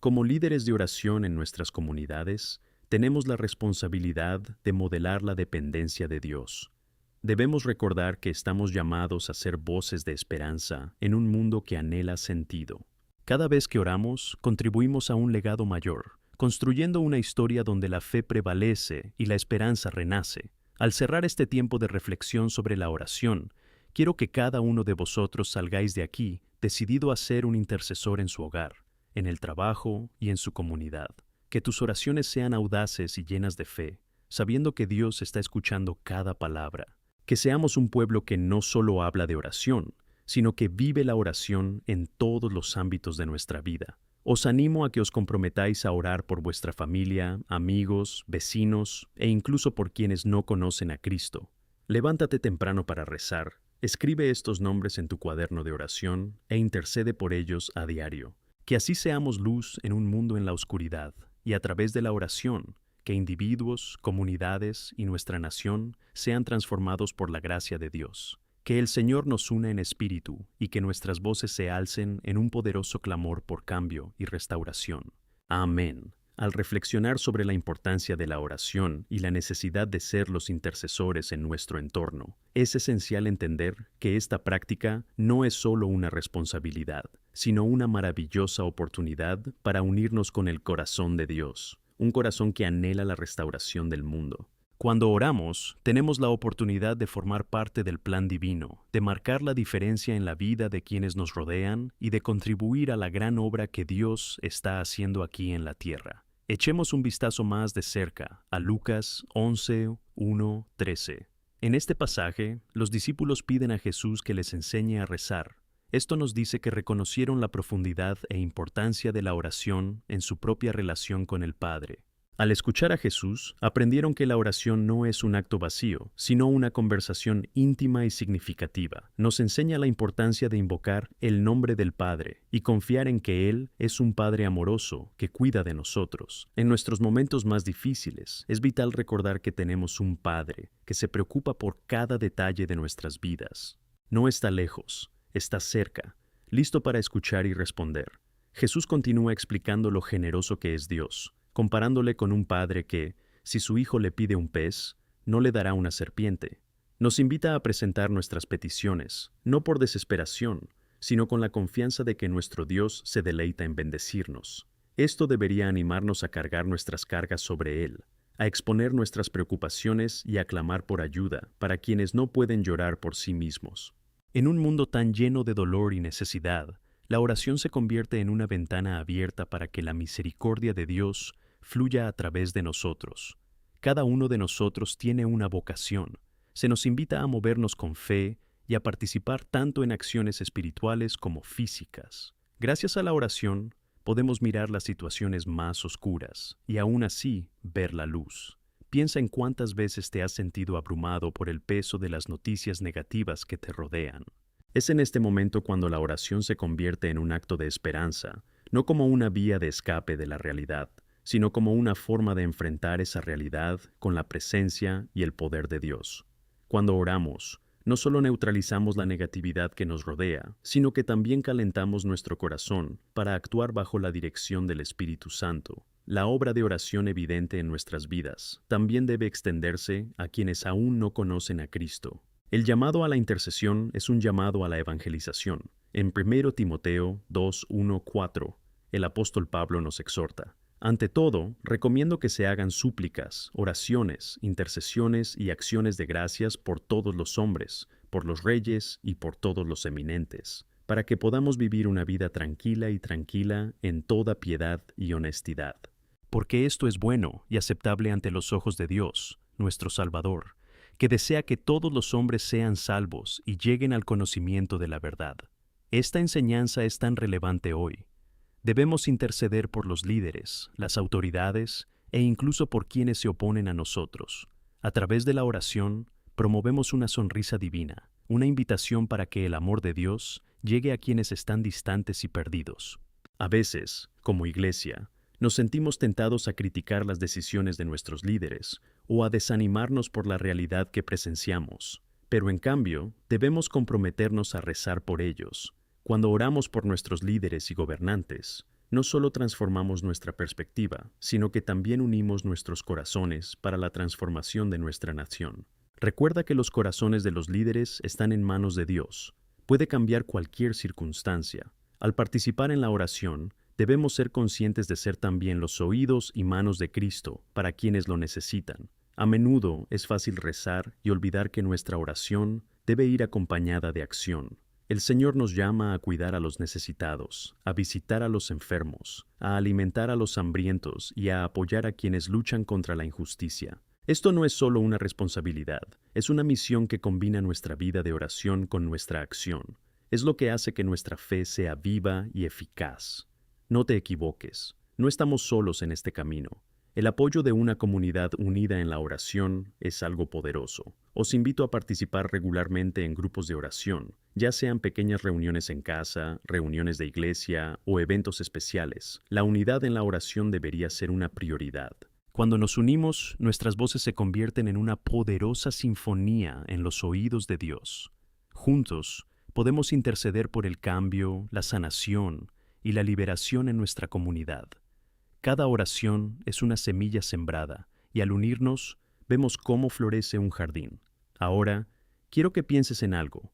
Como líderes de oración en nuestras comunidades, tenemos la responsabilidad de modelar la dependencia de Dios. Debemos recordar que estamos llamados a ser voces de esperanza en un mundo que anhela sentido. Cada vez que oramos, contribuimos a un legado mayor, construyendo una historia donde la fe prevalece y la esperanza renace. Al cerrar este tiempo de reflexión sobre la oración, quiero que cada uno de vosotros salgáis de aquí decidido a ser un intercesor en su hogar, en el trabajo y en su comunidad. Que tus oraciones sean audaces y llenas de fe, sabiendo que Dios está escuchando cada palabra. Que seamos un pueblo que no solo habla de oración, sino que vive la oración en todos los ámbitos de nuestra vida. Os animo a que os comprometáis a orar por vuestra familia, amigos, vecinos e incluso por quienes no conocen a Cristo. Levántate temprano para rezar, escribe estos nombres en tu cuaderno de oración e intercede por ellos a diario. Que así seamos luz en un mundo en la oscuridad y a través de la oración, que individuos, comunidades y nuestra nación sean transformados por la gracia de Dios. Que el Señor nos una en espíritu y que nuestras voces se alcen en un poderoso clamor por cambio y restauración. Amén. Al reflexionar sobre la importancia de la oración y la necesidad de ser los intercesores en nuestro entorno, es esencial entender que esta práctica no es solo una responsabilidad, sino una maravillosa oportunidad para unirnos con el corazón de Dios. Un corazón que anhela la restauración del mundo. Cuando oramos, tenemos la oportunidad de formar parte del plan divino, de marcar la diferencia en la vida de quienes nos rodean y de contribuir a la gran obra que Dios está haciendo aquí en la tierra. Echemos un vistazo más de cerca a Lucas 11, 1, 13. En este pasaje, los discípulos piden a Jesús que les enseñe a rezar. Esto nos dice que reconocieron la profundidad e importancia de la oración en su propia relación con el Padre. Al escuchar a Jesús, aprendieron que la oración no es un acto vacío, sino una conversación íntima y significativa. Nos enseña la importancia de invocar el nombre del Padre y confiar en que Él es un Padre amoroso que cuida de nosotros. En nuestros momentos más difíciles, es vital recordar que tenemos un Padre que se preocupa por cada detalle de nuestras vidas. No está lejos. Está cerca, listo para escuchar y responder. Jesús continúa explicando lo generoso que es Dios, comparándole con un padre que, si su hijo le pide un pez, no le dará una serpiente. Nos invita a presentar nuestras peticiones, no por desesperación, sino con la confianza de que nuestro Dios se deleita en bendecirnos. Esto debería animarnos a cargar nuestras cargas sobre Él, a exponer nuestras preocupaciones y a clamar por ayuda para quienes no pueden llorar por sí mismos. En un mundo tan lleno de dolor y necesidad, la oración se convierte en una ventana abierta para que la misericordia de Dios fluya a través de nosotros. Cada uno de nosotros tiene una vocación. Se nos invita a movernos con fe y a participar tanto en acciones espirituales como físicas. Gracias a la oración, podemos mirar las situaciones más oscuras y aún así ver la luz. Piensa en cuántas veces te has sentido abrumado por el peso de las noticias negativas que te rodean. Es en este momento cuando la oración se convierte en un acto de esperanza, no como una vía de escape de la realidad, sino como una forma de enfrentar esa realidad con la presencia y el poder de Dios. Cuando oramos, no solo neutralizamos la negatividad que nos rodea, sino que también calentamos nuestro corazón para actuar bajo la dirección del Espíritu Santo. La obra de oración evidente en nuestras vidas también debe extenderse a quienes aún no conocen a Cristo. El llamado a la intercesión es un llamado a la evangelización. En 1 Timoteo 2:1-4, el apóstol Pablo nos exhorta: ante todo, recomiendo que se hagan súplicas, oraciones, intercesiones y acciones de gracias por todos los hombres, por los reyes y por todos los eminentes, para que podamos vivir una vida tranquila en toda piedad y honestidad. Porque esto es bueno y aceptable ante los ojos de Dios, nuestro Salvador, que desea que todos los hombres sean salvos y lleguen al conocimiento de la verdad. Esta enseñanza es tan relevante hoy. Debemos interceder por los líderes, las autoridades e incluso por quienes se oponen a nosotros. A través de la oración, promovemos una sonrisa divina, una invitación para que el amor de Dios llegue a quienes están distantes y perdidos. A veces, como iglesia, nos sentimos tentados a criticar las decisiones de nuestros líderes o a desanimarnos por la realidad que presenciamos, pero en cambio, debemos comprometernos a rezar por ellos. Cuando oramos por nuestros líderes y gobernantes, no solo transformamos nuestra perspectiva, sino que también unimos nuestros corazones para la transformación de nuestra nación. Recuerda que los corazones de los líderes están en manos de Dios. Puede cambiar cualquier circunstancia. Al participar en la oración, debemos ser conscientes de ser también los oídos y manos de Cristo para quienes lo necesitan. A menudo es fácil rezar y olvidar que nuestra oración debe ir acompañada de acción. El Señor nos llama a cuidar a los necesitados, a visitar a los enfermos, a alimentar a los hambrientos y a apoyar a quienes luchan contra la injusticia. Esto no es solo una responsabilidad, es una misión que combina nuestra vida de oración con nuestra acción. Es lo que hace que nuestra fe sea viva y eficaz. No te equivoques, no estamos solos en este camino. El apoyo de una comunidad unida en la oración es algo poderoso. Os invito a participar regularmente en grupos de oración, ya sean pequeñas reuniones en casa, reuniones de iglesia o eventos especiales. La unidad en la oración debería ser una prioridad. Cuando nos unimos, nuestras voces se convierten en una poderosa sinfonía en los oídos de Dios. Juntos, podemos interceder por el cambio, la sanación y la liberación en nuestra comunidad. Cada oración es una semilla sembrada, y al unirnos, vemos cómo florece un jardín. Ahora, quiero que pienses en algo.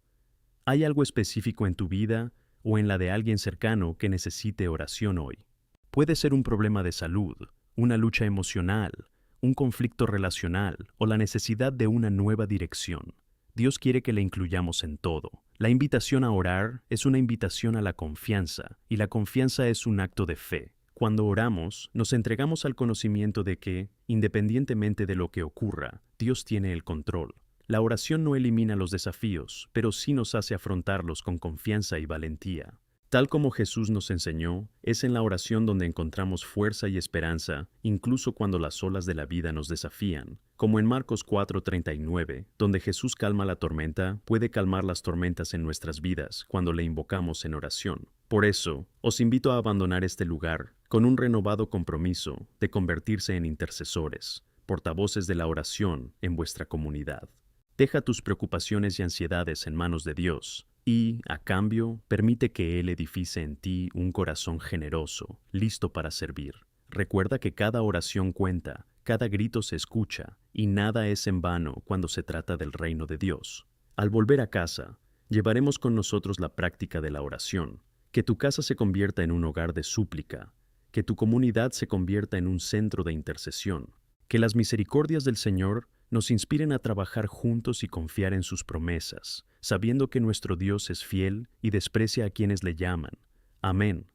¿Hay algo específico en tu vida o en la de alguien cercano que necesite oración hoy? Puede ser un problema de salud, una lucha emocional, un conflicto relacional o la necesidad de una nueva dirección. Dios quiere que le incluyamos en todo. La invitación a orar es una invitación a la confianza, y la confianza es un acto de fe. Cuando oramos, nos entregamos al conocimiento de que, independientemente de lo que ocurra, Dios tiene el control. La oración no elimina los desafíos, pero sí nos hace afrontarlos con confianza y valentía. Tal como Jesús nos enseñó, es en la oración donde encontramos fuerza y esperanza, incluso cuando las olas de la vida nos desafían. Como en Marcos 4:39, donde Jesús calma la tormenta, puede calmar las tormentas en nuestras vidas cuando le invocamos en oración. Por eso, os invito a abandonar este lugar con un renovado compromiso de convertirse en intercesores, portavoces de la oración en vuestra comunidad. Deja tus preocupaciones y ansiedades en manos de Dios y, a cambio, permite que Él edifice en ti un corazón generoso, listo para servir. Recuerda que cada oración cuenta, cada grito se escucha y nada es en vano cuando se trata del reino de Dios. Al volver a casa, Llevaremos con nosotros la práctica de la oración, que tu casa se convierta en un hogar de súplica, que tu comunidad se convierta en un centro de intercesión, que las misericordias del Señor nos inspiren a trabajar juntos y confiar en sus promesas, sabiendo que nuestro Dios es fiel y desprecia a quienes le llaman. Amén.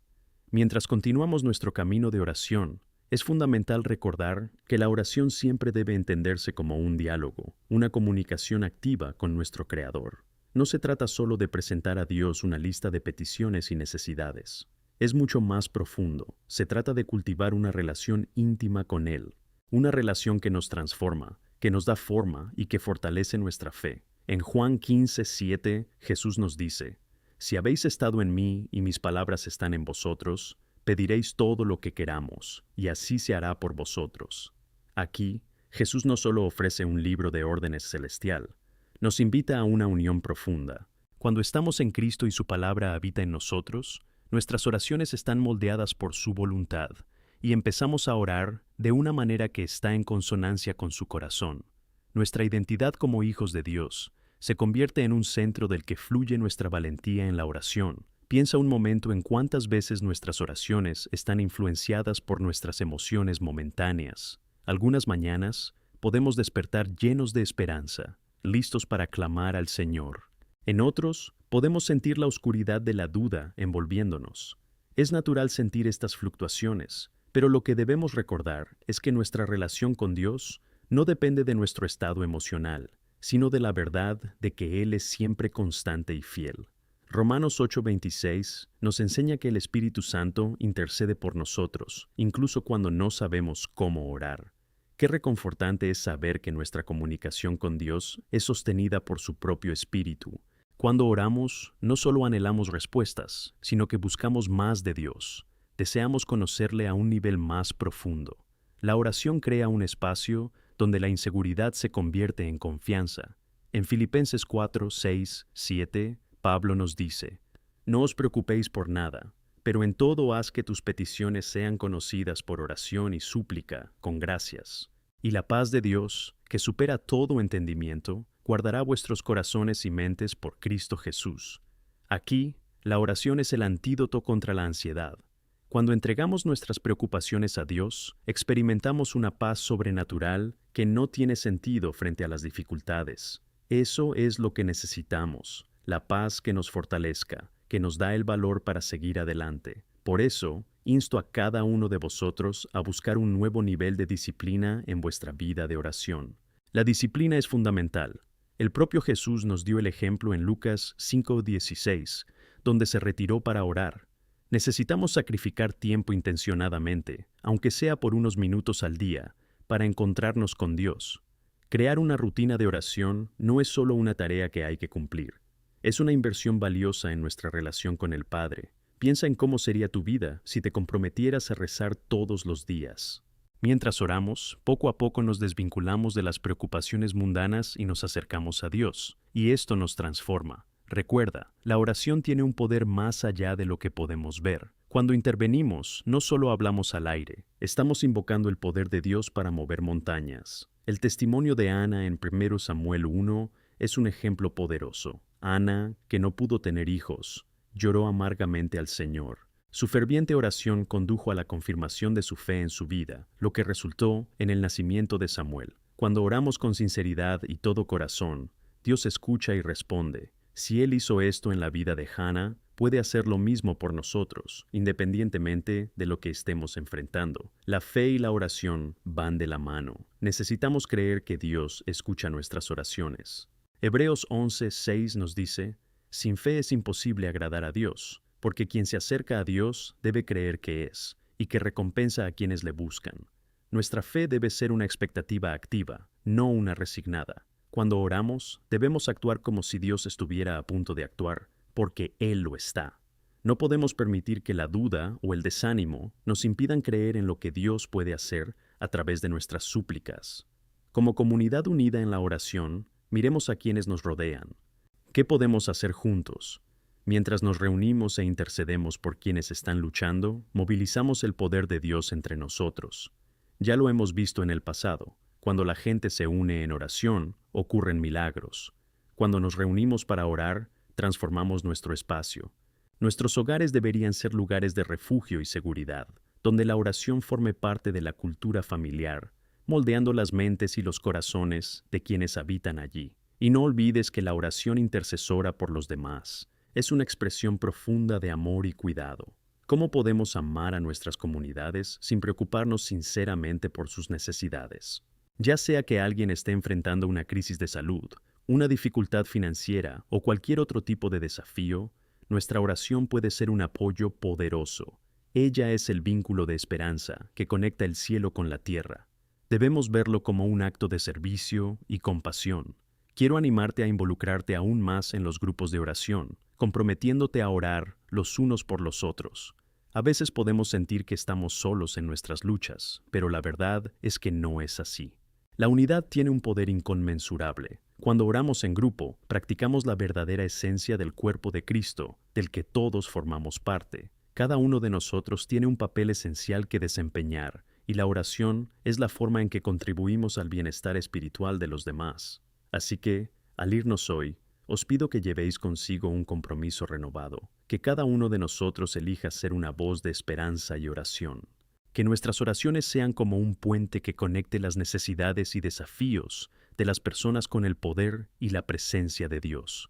Mientras continuamos nuestro camino de oración, es fundamental recordar que la oración siempre debe entenderse como un diálogo, una comunicación activa con nuestro Creador. No se trata solo de presentar a Dios una lista de peticiones y necesidades. Es mucho más profundo. Se trata de cultivar una relación íntima con Él, una relación que nos transforma, que nos da forma y que fortalece nuestra fe. En Juan 15:7, Jesús nos dice: Si habéis estado en mí y mis palabras están en vosotros, pediréis todo lo que queramos, y así se hará por vosotros. Aquí, Jesús no solo ofrece un libro de órdenes celestial, nos invita a una unión profunda. Cuando estamos en Cristo y su palabra habita en nosotros, nuestras oraciones están moldeadas por su voluntad, y empezamos a orar de una manera que está en consonancia con su corazón. Nuestra identidad como hijos de Dios se convierte en un centro del que fluye nuestra valentía en la oración. Piensa un momento en cuántas veces nuestras oraciones están influenciadas por nuestras emociones momentáneas. Algunas mañanas podemos despertar llenos de esperanza, listos para clamar al Señor. En otros, podemos sentir la oscuridad de la duda envolviéndonos. Es natural sentir estas fluctuaciones, pero lo que debemos recordar es que nuestra relación con Dios no depende de nuestro estado emocional, sino de la verdad de que Él es siempre constante y fiel. Romanos 8:26 nos enseña que el Espíritu Santo intercede por nosotros, incluso cuando no sabemos cómo orar. Qué reconfortante es saber que nuestra comunicación con Dios es sostenida por su propio Espíritu. Cuando oramos, no solo anhelamos respuestas, sino que buscamos más de Dios. Deseamos conocerle a un nivel más profundo. La oración crea un espacio donde la inseguridad se convierte en confianza. En Filipenses 4:6-7, Pablo nos dice: No os preocupéis por nada, pero en todo haz que tus peticiones sean conocidas por oración y súplica, con gracias. Y la paz de Dios, que supera todo entendimiento, guardará vuestros corazones y mentes por Cristo Jesús. Aquí, la oración es el antídoto contra la ansiedad. Cuando entregamos nuestras preocupaciones a Dios, experimentamos una paz sobrenatural que no tiene sentido frente a las dificultades. Eso es lo que necesitamos, la paz que nos fortalezca, que nos da el valor para seguir adelante. Por eso, insto a cada uno de vosotros a buscar un nuevo nivel de disciplina en vuestra vida de oración. La disciplina es fundamental. El propio Jesús nos dio el ejemplo en Lucas 5:16, donde se retiró para orar. Necesitamos sacrificar tiempo intencionadamente, aunque sea por unos minutos al día, para encontrarnos con Dios. Crear una rutina de oración no es solo una tarea que hay que cumplir. Es una inversión valiosa en nuestra relación con el Padre. Piensa en cómo sería tu vida si te comprometieras a rezar todos los días. Mientras oramos, poco a poco nos desvinculamos de las preocupaciones mundanas y nos acercamos a Dios, y esto nos transforma. Recuerda, la oración tiene un poder más allá de lo que podemos ver. Cuando intervenimos, no solo hablamos al aire, estamos invocando el poder de Dios para mover montañas. El testimonio de Ana en 1 Samuel 1 es un ejemplo poderoso. Ana, que no pudo tener hijos, lloró amargamente al Señor. Su ferviente oración condujo a la confirmación de su fe en su vida, lo que resultó en el nacimiento de Samuel. Cuando oramos con sinceridad y todo corazón, Dios escucha y responde. Si Él hizo esto en la vida de Hannah, puede hacer lo mismo por nosotros, independientemente de lo que estemos enfrentando. La fe y la oración van de la mano. Necesitamos creer que Dios escucha nuestras oraciones. Hebreos 11:6 nos dice: Sin fe es imposible agradar a Dios, porque quien se acerca a Dios debe creer que es, y que recompensa a quienes le buscan. Nuestra fe debe ser una expectativa activa, no una resignada. Cuando oramos, debemos actuar como si Dios estuviera a punto de actuar, porque Él lo está. No podemos permitir que la duda o el desánimo nos impidan creer en lo que Dios puede hacer a través de nuestras súplicas. Como comunidad unida en la oración, miremos a quienes nos rodean. ¿Qué podemos hacer juntos? Mientras nos reunimos e intercedemos por quienes están luchando, movilizamos el poder de Dios entre nosotros. Ya lo hemos visto en el pasado. Cuando la gente se une en oración, ocurren milagros. Cuando nos reunimos para orar, transformamos nuestro espacio. Nuestros hogares deberían ser lugares de refugio y seguridad, donde la oración forme parte de la cultura familiar, moldeando las mentes y los corazones de quienes habitan allí. Y no olvides que la oración intercesora por los demás es una expresión profunda de amor y cuidado. ¿Cómo podemos amar a nuestras comunidades sin preocuparnos sinceramente por sus necesidades? Ya sea que alguien esté enfrentando una crisis de salud, una dificultad financiera o cualquier otro tipo de desafío, nuestra oración puede ser un apoyo poderoso. Ella es el vínculo de esperanza que conecta el cielo con la tierra. Debemos verlo como un acto de servicio y compasión. Quiero animarte a involucrarte aún más en los grupos de oración, comprometiéndote a orar los unos por los otros. A veces podemos sentir que estamos solos en nuestras luchas, pero la verdad es que no es así. La unidad tiene un poder inconmensurable. Cuando oramos en grupo, practicamos la verdadera esencia del cuerpo de Cristo, del que todos formamos parte. Cada uno de nosotros tiene un papel esencial que desempeñar, y la oración es la forma en que contribuimos al bienestar espiritual de los demás. Así que, al irnos hoy, os pido que llevéis consigo un compromiso renovado, que cada uno de nosotros elija ser una voz de esperanza y oración. Que nuestras oraciones sean como un puente que conecte las necesidades y desafíos de las personas con el poder y la presencia de Dios.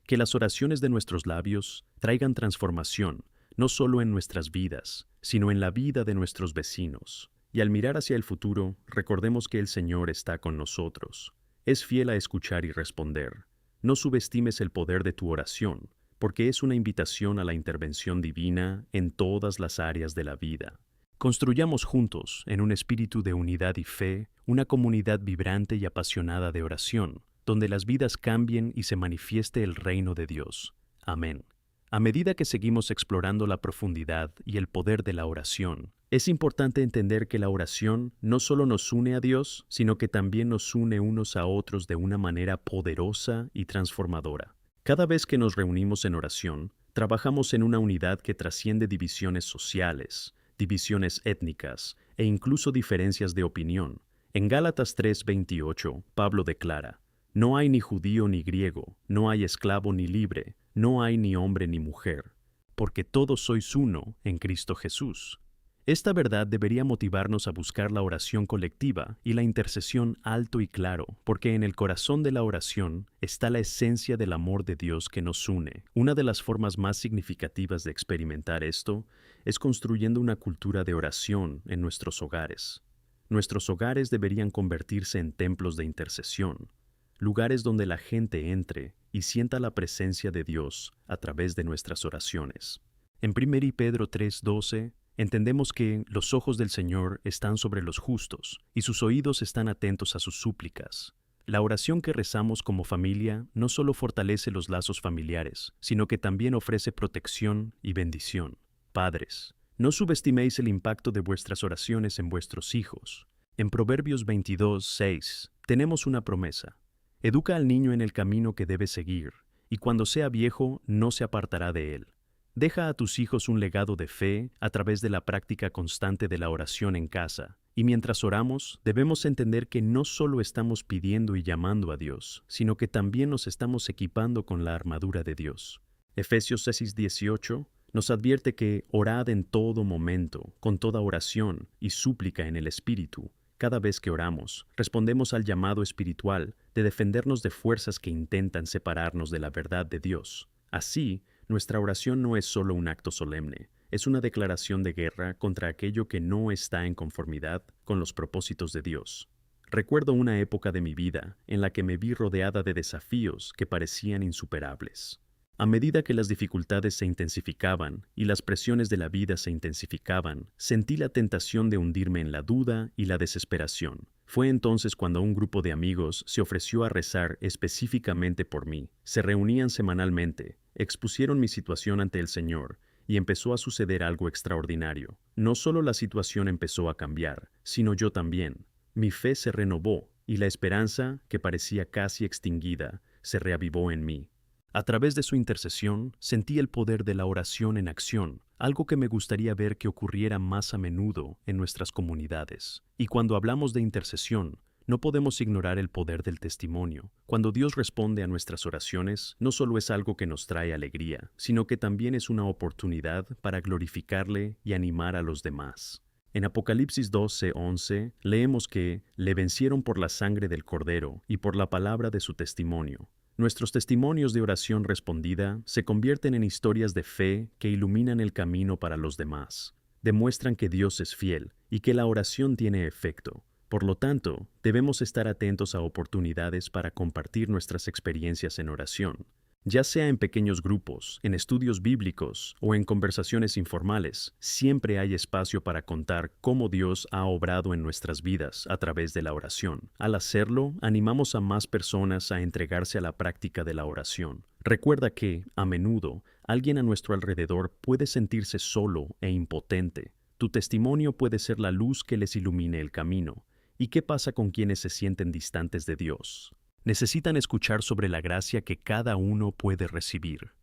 Que las oraciones de nuestros labios traigan transformación, no solo en nuestras vidas, sino en la vida de nuestros vecinos. Y al mirar hacia el futuro, recordemos que el Señor está con nosotros. Es fiel a escuchar y responder. No subestimes el poder de tu oración, porque es una invitación a la intervención divina en todas las áreas de la vida. Construyamos juntos, en un espíritu de unidad y fe, una comunidad vibrante y apasionada de oración, donde las vidas cambien y se manifieste el reino de Dios. Amén. A medida que seguimos explorando la profundidad y el poder de la oración, es importante entender que la oración no solo nos une a Dios, sino que también nos une unos a otros de una manera poderosa y transformadora. Cada vez que nos reunimos en oración, trabajamos en una unidad que trasciende divisiones sociales, divisiones étnicas e incluso diferencias de opinión. En Gálatas 3:28, Pablo declara: No hay ni judío ni griego, no hay esclavo ni libre, no hay ni hombre ni mujer, porque todos sois uno en Cristo Jesús. Esta verdad debería motivarnos a buscar la oración colectiva y la intercesión alto y claro, porque en el corazón de la oración está la esencia del amor de Dios que nos une. Una de las formas más significativas de experimentar esto es construyendo una cultura de oración en nuestros hogares. Nuestros hogares deberían convertirse en templos de intercesión, lugares donde la gente entre y sienta la presencia de Dios a través de nuestras oraciones. En 1 Pedro 3:12, entendemos que los ojos del Señor están sobre los justos y sus oídos están atentos a sus súplicas. La oración que rezamos como familia no solo fortalece los lazos familiares, sino que también ofrece protección y bendición. Padres, no subestiméis el impacto de vuestras oraciones en vuestros hijos. En Proverbios 22:6 tenemos una promesa: educa al niño en el camino que debe seguir, y cuando sea viejo no se apartará de él. Deja a tus hijos un legado de fe a través de la práctica constante de la oración en casa. Y mientras oramos, debemos entender que no solo estamos pidiendo y llamando a Dios, sino que también nos estamos equipando con la armadura de Dios. Efesios 6:18 nos advierte que orad en todo momento, con toda oración y súplica en el Espíritu. Cada vez que oramos, respondemos al llamado espiritual de defendernos de fuerzas que intentan separarnos de la verdad de Dios. Así, nuestra oración no es solo un acto solemne, es una declaración de guerra contra aquello que no está en conformidad con los propósitos de Dios. Recuerdo una época de mi vida en la que me vi rodeada de desafíos que parecían insuperables. A medida que las dificultades se intensificaban y las presiones de la vida se intensificaban, sentí la tentación de hundirme en la duda y la desesperación. Fue entonces cuando un grupo de amigos se ofreció a rezar específicamente por mí. Se reunían semanalmente, expusieron mi situación ante el Señor y empezó a suceder algo extraordinario. No solo la situación empezó a cambiar, sino yo también. Mi fe se renovó y la esperanza, que parecía casi extinguida, se reavivó en mí. A través de su intercesión, sentí el poder de la oración en acción, algo que me gustaría ver que ocurriera más a menudo en nuestras comunidades. Y cuando hablamos de intercesión, No podemos ignorar el poder del testimonio. Cuando Dios responde a nuestras oraciones, no solo es algo que nos trae alegría, sino que también es una oportunidad para glorificarle y animar a los demás. En Apocalipsis 12:11 leemos que le vencieron por la sangre del Cordero y por la palabra de su testimonio. Nuestros testimonios de oración respondida se convierten en historias de fe que iluminan el camino para los demás. Demuestran que Dios es fiel y que la oración tiene efecto. Por lo tanto, debemos estar atentos a oportunidades para compartir nuestras experiencias en oración. Ya sea en pequeños grupos, en estudios bíblicos o en conversaciones informales, siempre hay espacio para contar cómo Dios ha obrado en nuestras vidas a través de la oración. Al hacerlo, animamos a más personas a entregarse a la práctica de la oración. Recuerda que, a menudo, alguien a nuestro alrededor puede sentirse solo e impotente. Tu testimonio puede ser la luz que les ilumine el camino. ¿Y qué pasa con quienes se sienten distantes de Dios? Necesitan escuchar sobre la gracia que cada uno puede recibir.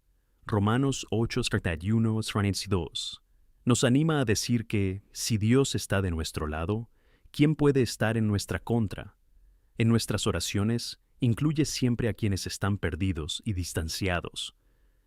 Romanos 8:31-32 nos anima a decir que, si Dios está de nuestro lado, ¿quién puede estar en nuestra contra? En nuestras oraciones, incluye siempre a quienes están perdidos y distanciados.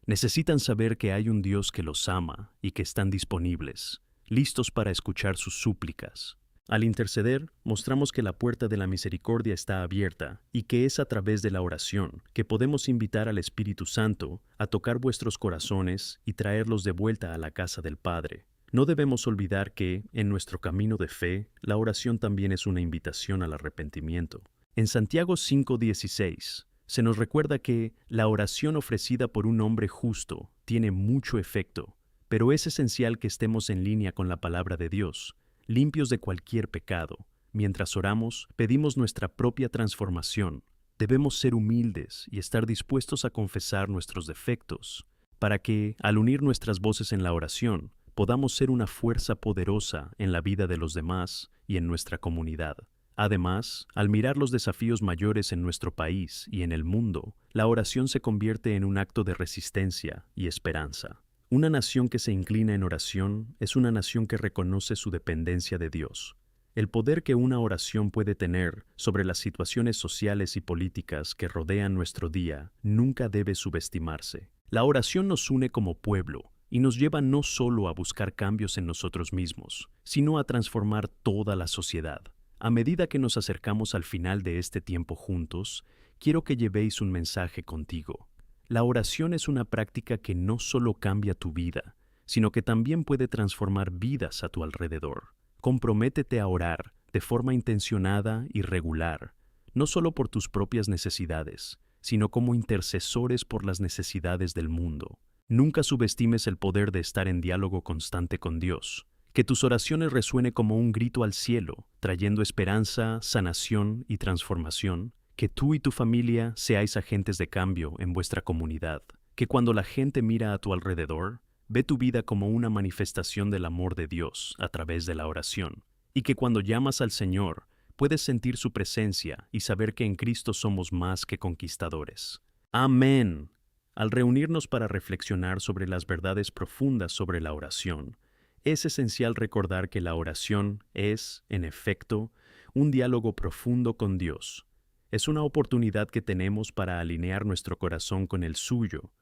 Necesitan saber que hay un Dios que los ama y que están disponibles, listos para escuchar sus súplicas. Al interceder, mostramos que la puerta de la misericordia está abierta y que es a través de la oración que podemos invitar al Espíritu Santo a tocar vuestros corazones y traerlos de vuelta a la casa del Padre. No debemos olvidar que, en nuestro camino de fe, la oración también es una invitación al arrepentimiento. En Santiago 5:16, se nos recuerda que la oración ofrecida por un hombre justo tiene mucho efecto, pero es esencial que estemos en línea con la palabra de Dios, limpios de cualquier pecado. Mientras oramos, pedimos nuestra propia transformación. Debemos ser humildes y estar dispuestos a confesar nuestros defectos, para que, al unir nuestras voces en la oración, podamos ser una fuerza poderosa en la vida de los demás y en nuestra comunidad. Además, al mirar los desafíos mayores en nuestro país y en el mundo, la oración se convierte en un acto de resistencia y esperanza. Una nación que se inclina en oración es una nación que reconoce su dependencia de Dios. El poder que una oración puede tener sobre las situaciones sociales y políticas que rodean nuestro día nunca debe subestimarse. La oración nos une como pueblo y nos lleva no solo a buscar cambios en nosotros mismos, sino a transformar toda la sociedad. A medida que nos acercamos al final de este tiempo juntos, quiero que llevéis un mensaje contigo. La oración es una práctica que no solo cambia tu vida, sino que también puede transformar vidas a tu alrededor. Comprométete a orar de forma intencionada y regular, no solo por tus propias necesidades, sino como intercesores por las necesidades del mundo. Nunca subestimes el poder de estar en diálogo constante con Dios. Que tus oraciones resuenen como un grito al cielo, trayendo esperanza, sanación y transformación. Que tú y tu familia seáis agentes de cambio en vuestra comunidad. Que cuando la gente mira a tu alrededor, ve tu vida como una manifestación del amor de Dios a través de la oración. Y que cuando llamas al Señor, puedes sentir su presencia y saber que en Cristo somos más que conquistadores. Amén. Al reunirnos para reflexionar sobre las verdades profundas sobre la oración, es esencial recordar que la oración es, en efecto, un diálogo profundo con Dios. Es una oportunidad que tenemos para alinear nuestro corazón con el suyo,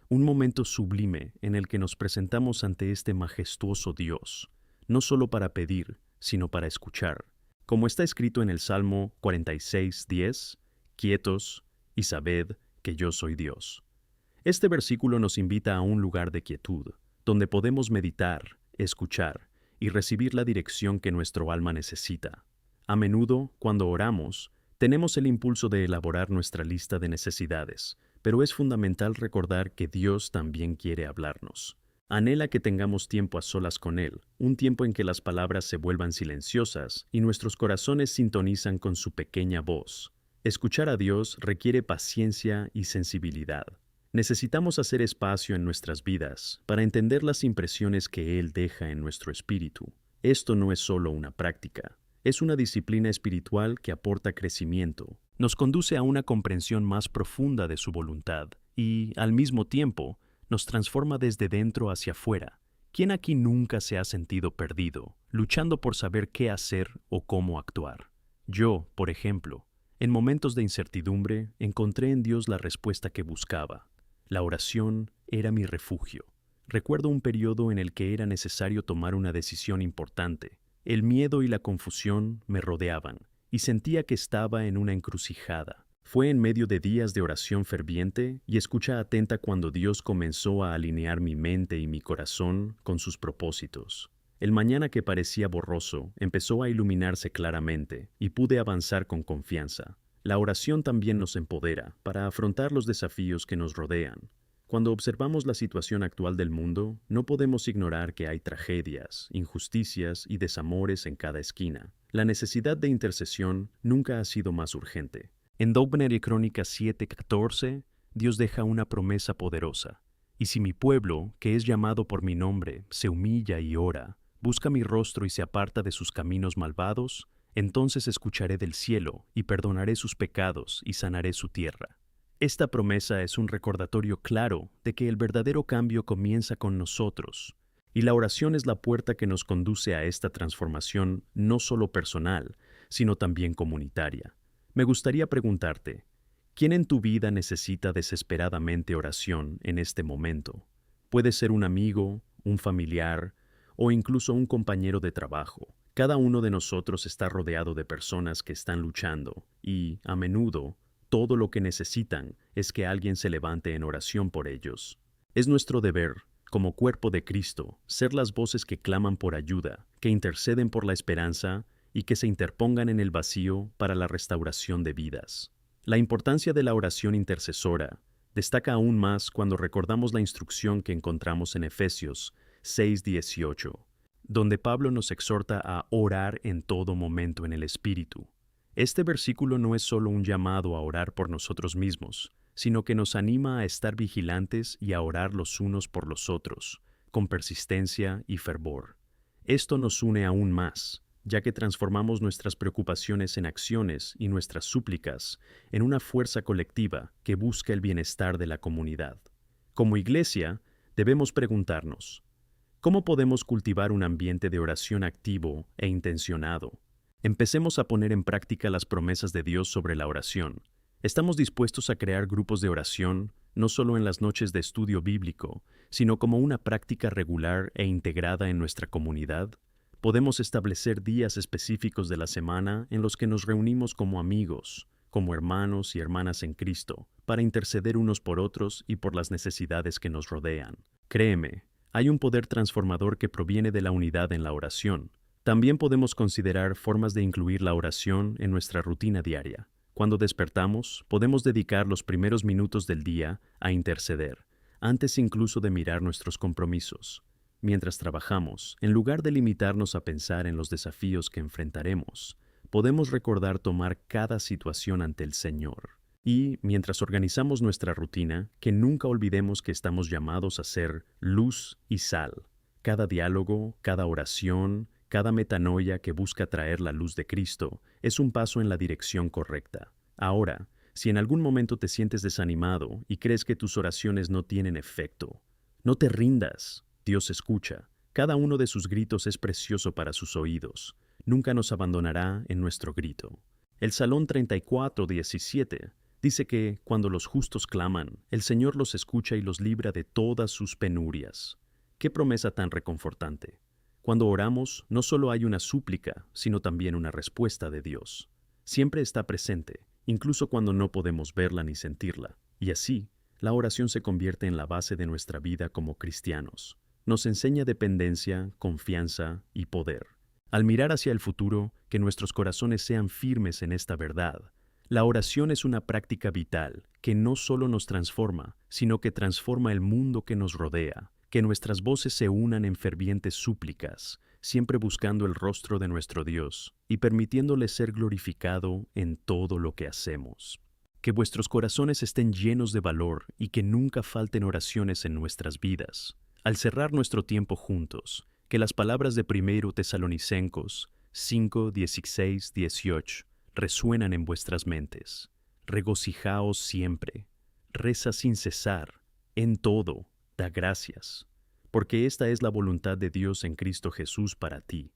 un momento sublime en el que nos presentamos ante este majestuoso Dios, no solo para pedir, sino para escuchar. Como está escrito en el Salmo 46:10, quietos y sabed que yo soy Dios. Este versículo nos invita a un lugar de quietud, donde podemos meditar, escuchar y recibir la dirección que nuestro alma necesita. A menudo, cuando oramos, tenemos el impulso de elaborar nuestra lista de necesidades, pero es fundamental recordar que Dios también quiere hablarnos. Anhela que tengamos tiempo a solas con Él, un tiempo en que las palabras se vuelvan silenciosas y nuestros corazones sintonizan con su pequeña voz. Escuchar a Dios requiere paciencia y sensibilidad. Necesitamos hacer espacio en nuestras vidas para entender las impresiones que Él deja en nuestro espíritu. Esto no es solo una práctica. Es una disciplina espiritual que aporta crecimiento, nos conduce a una comprensión más profunda de su voluntad y, al mismo tiempo, nos transforma desde dentro hacia afuera. ¿Quién aquí nunca se ha sentido perdido, luchando por saber qué hacer o cómo actuar? Yo, por ejemplo, en momentos de incertidumbre, encontré en Dios la respuesta que buscaba. La oración era mi refugio. Recuerdo un periodo en el que era necesario tomar una decisión importante. El miedo y la confusión me rodeaban, y sentía que estaba en una encrucijada. Fue en medio de días de oración ferviente y escucha atenta cuando Dios comenzó a alinear mi mente y mi corazón con sus propósitos. El mañana que parecía borroso empezó a iluminarse claramente y pude avanzar con confianza. La oración también nos empodera para afrontar los desafíos que nos rodean. Cuando observamos la situación actual del mundo, no podemos ignorar que hay tragedias, injusticias y desamores en cada esquina. La necesidad de intercesión nunca ha sido más urgente. En Deuteronomio Crónicas 7:14, Dios deja una promesa poderosa. Y si mi pueblo, que es llamado por mi nombre, se humilla y ora, busca mi rostro y se aparta de sus caminos malvados, entonces escucharé del cielo y perdonaré sus pecados y sanaré su tierra. Esta promesa es un recordatorio claro de que el verdadero cambio comienza con nosotros, y la oración es la puerta que nos conduce a esta transformación no solo personal, sino también comunitaria. Me gustaría preguntarte, ¿quién en tu vida necesita desesperadamente oración en este momento? Puede ser un amigo, un familiar o incluso un compañero de trabajo. Cada uno de nosotros está rodeado de personas que están luchando y, a menudo, todo lo que necesitan es que alguien se levante en oración por ellos. Es nuestro deber, como cuerpo de Cristo, ser las voces que claman por ayuda, que interceden por la esperanza y que se interpongan en el vacío para la restauración de vidas. La importancia de la oración intercesora destaca aún más cuando recordamos la instrucción que encontramos en Efesios 6:18, donde Pablo nos exhorta a orar en todo momento en el Espíritu. Este versículo no es solo un llamado a orar por nosotros mismos, sino que nos anima a estar vigilantes y a orar los unos por los otros, con persistencia y fervor. Esto nos une aún más, ya que transformamos nuestras preocupaciones en acciones y nuestras súplicas en una fuerza colectiva que busca el bienestar de la comunidad. Como iglesia, debemos preguntarnos, ¿cómo podemos cultivar un ambiente de oración activo e intencionado? Empecemos a poner en práctica las promesas de Dios sobre la oración. ¿Estamos dispuestos a crear grupos de oración, no solo en las noches de estudio bíblico, sino como una práctica regular e integrada en nuestra comunidad? Podemos establecer días específicos de la semana en los que nos reunimos como amigos, como hermanos y hermanas en Cristo, para interceder unos por otros y por las necesidades que nos rodean. Créeme, hay un poder transformador que proviene de la unidad en la oración. También podemos considerar formas de incluir la oración en nuestra rutina diaria. Cuando despertamos, podemos dedicar los primeros minutos del día a interceder, antes incluso de mirar nuestros compromisos. Mientras trabajamos, en lugar de limitarnos a pensar en los desafíos que enfrentaremos, podemos recordar tomar cada situación ante el Señor. Y, mientras organizamos nuestra rutina, que nunca olvidemos que estamos llamados a ser luz y sal. Cada diálogo, cada oración, cada metanoia que busca traer la luz de Cristo es un paso en la dirección correcta. Ahora, si en algún momento te sientes desanimado y crees que tus oraciones no tienen efecto, no te rindas. Dios escucha. Cada uno de sus gritos es precioso para sus oídos. Nunca nos abandonará en nuestro grito. El Salón 34:17 dice que, cuando los justos claman, el Señor los escucha y los libra de todas sus penurias. ¡Qué promesa tan reconfortante! Cuando oramos, no solo hay una súplica, sino también una respuesta de Dios. Siempre está presente, incluso cuando no podemos verla ni sentirla. Y así, la oración se convierte en la base de nuestra vida como cristianos. Nos enseña dependencia, confianza y poder. Al mirar hacia el futuro, que nuestros corazones sean firmes en esta verdad. La oración es una práctica vital que no solo nos transforma, sino que transforma el mundo que nos rodea. Que nuestras voces se unan en fervientes súplicas, siempre buscando el rostro de nuestro Dios y permitiéndole ser glorificado en todo lo que hacemos. Que vuestros corazones estén llenos de valor y que nunca falten oraciones en nuestras vidas. Al cerrar nuestro tiempo juntos, que las palabras de 1 Tesalonicenses 5:16-18 resuenan en vuestras mentes. Regocijaos siempre, reza sin cesar, en todo, da gracias, porque esta es la voluntad de Dios en Cristo Jesús para ti.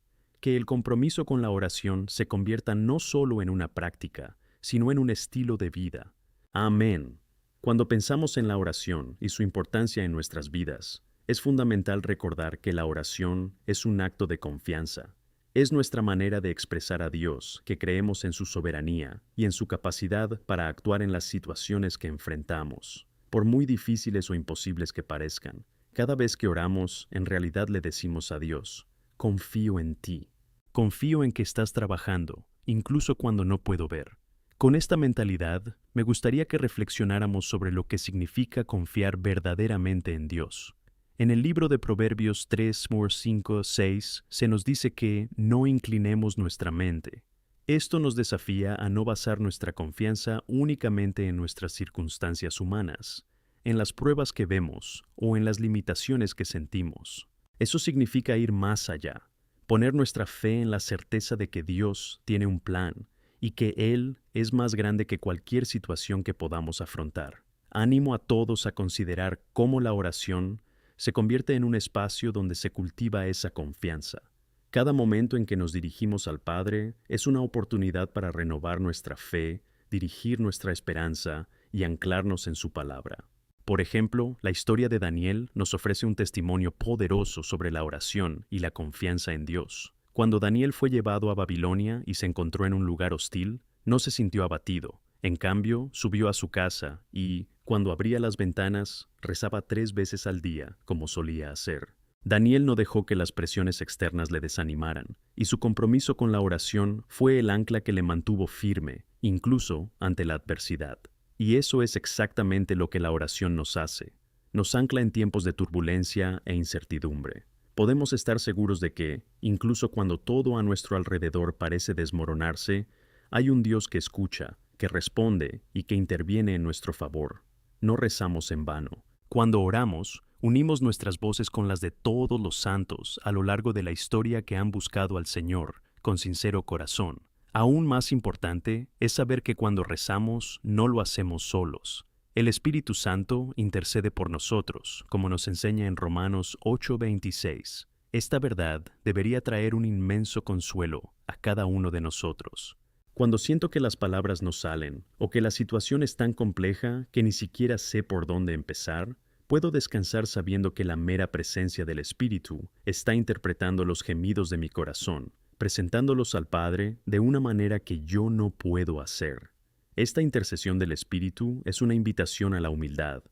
que el compromiso con la oración se convierta no solo en una práctica, sino en un estilo de vida. Amén. Cuando pensamos en la oración y su importancia en nuestras vidas, es fundamental recordar que la oración es un acto de confianza. Es nuestra manera de expresar a Dios que creemos en su soberanía y en su capacidad para actuar en las situaciones que enfrentamos, por muy difíciles o imposibles que parezcan. Cada vez que oramos, en realidad le decimos a Dios: confío en ti. Confío en que estás trabajando, incluso cuando no puedo ver. Con esta mentalidad, me gustaría que reflexionáramos sobre lo que significa confiar verdaderamente en Dios. En el libro de Proverbios 3, 5, 6, se nos dice que no inclinemos nuestra mente. Esto nos desafía a no basar nuestra confianza únicamente en nuestras circunstancias humanas, en las pruebas que vemos o en las limitaciones que sentimos. Eso significa ir más allá, poner nuestra fe en la certeza de que Dios tiene un plan y que Él es más grande que cualquier situación que podamos afrontar. Animo a todos a considerar cómo la oración se convierte en un espacio donde se cultiva esa confianza. Cada momento en que nos dirigimos al Padre es una oportunidad para renovar nuestra fe, dirigir nuestra esperanza y anclarnos en su palabra. Por ejemplo, la historia de Daniel nos ofrece un testimonio poderoso sobre la oración y la confianza en Dios. Cuando Daniel fue llevado a Babilonia y se encontró en un lugar hostil, no se sintió abatido. En cambio, subió a su casa y, cuando abría las ventanas, rezaba 3 veces al día, como solía hacer. Daniel no dejó que las presiones externas le desanimaran, y su compromiso con la oración fue el ancla que le mantuvo firme, incluso ante la adversidad. Y eso es exactamente lo que la oración nos hace. Nos ancla en tiempos de turbulencia e incertidumbre. Podemos estar seguros de que, incluso cuando todo a nuestro alrededor parece desmoronarse, hay un Dios que escucha, que responde y que interviene en nuestro favor. No rezamos en vano. Cuando oramos, unimos nuestras voces con las de todos los santos a lo largo de la historia que han buscado al Señor con sincero corazón. Aún más importante es saber que cuando rezamos no lo hacemos solos. El Espíritu Santo intercede por nosotros, como nos enseña en Romanos 8:26. Esta verdad debería traer un inmenso consuelo a cada uno de nosotros. Cuando siento que las palabras no salen o que la situación es tan compleja que ni siquiera sé por dónde empezar, puedo descansar sabiendo que la mera presencia del Espíritu está interpretando los gemidos de mi corazón, presentándolos al Padre de una manera que yo no puedo hacer. Esta intercesión del Espíritu es una invitación a la humildad.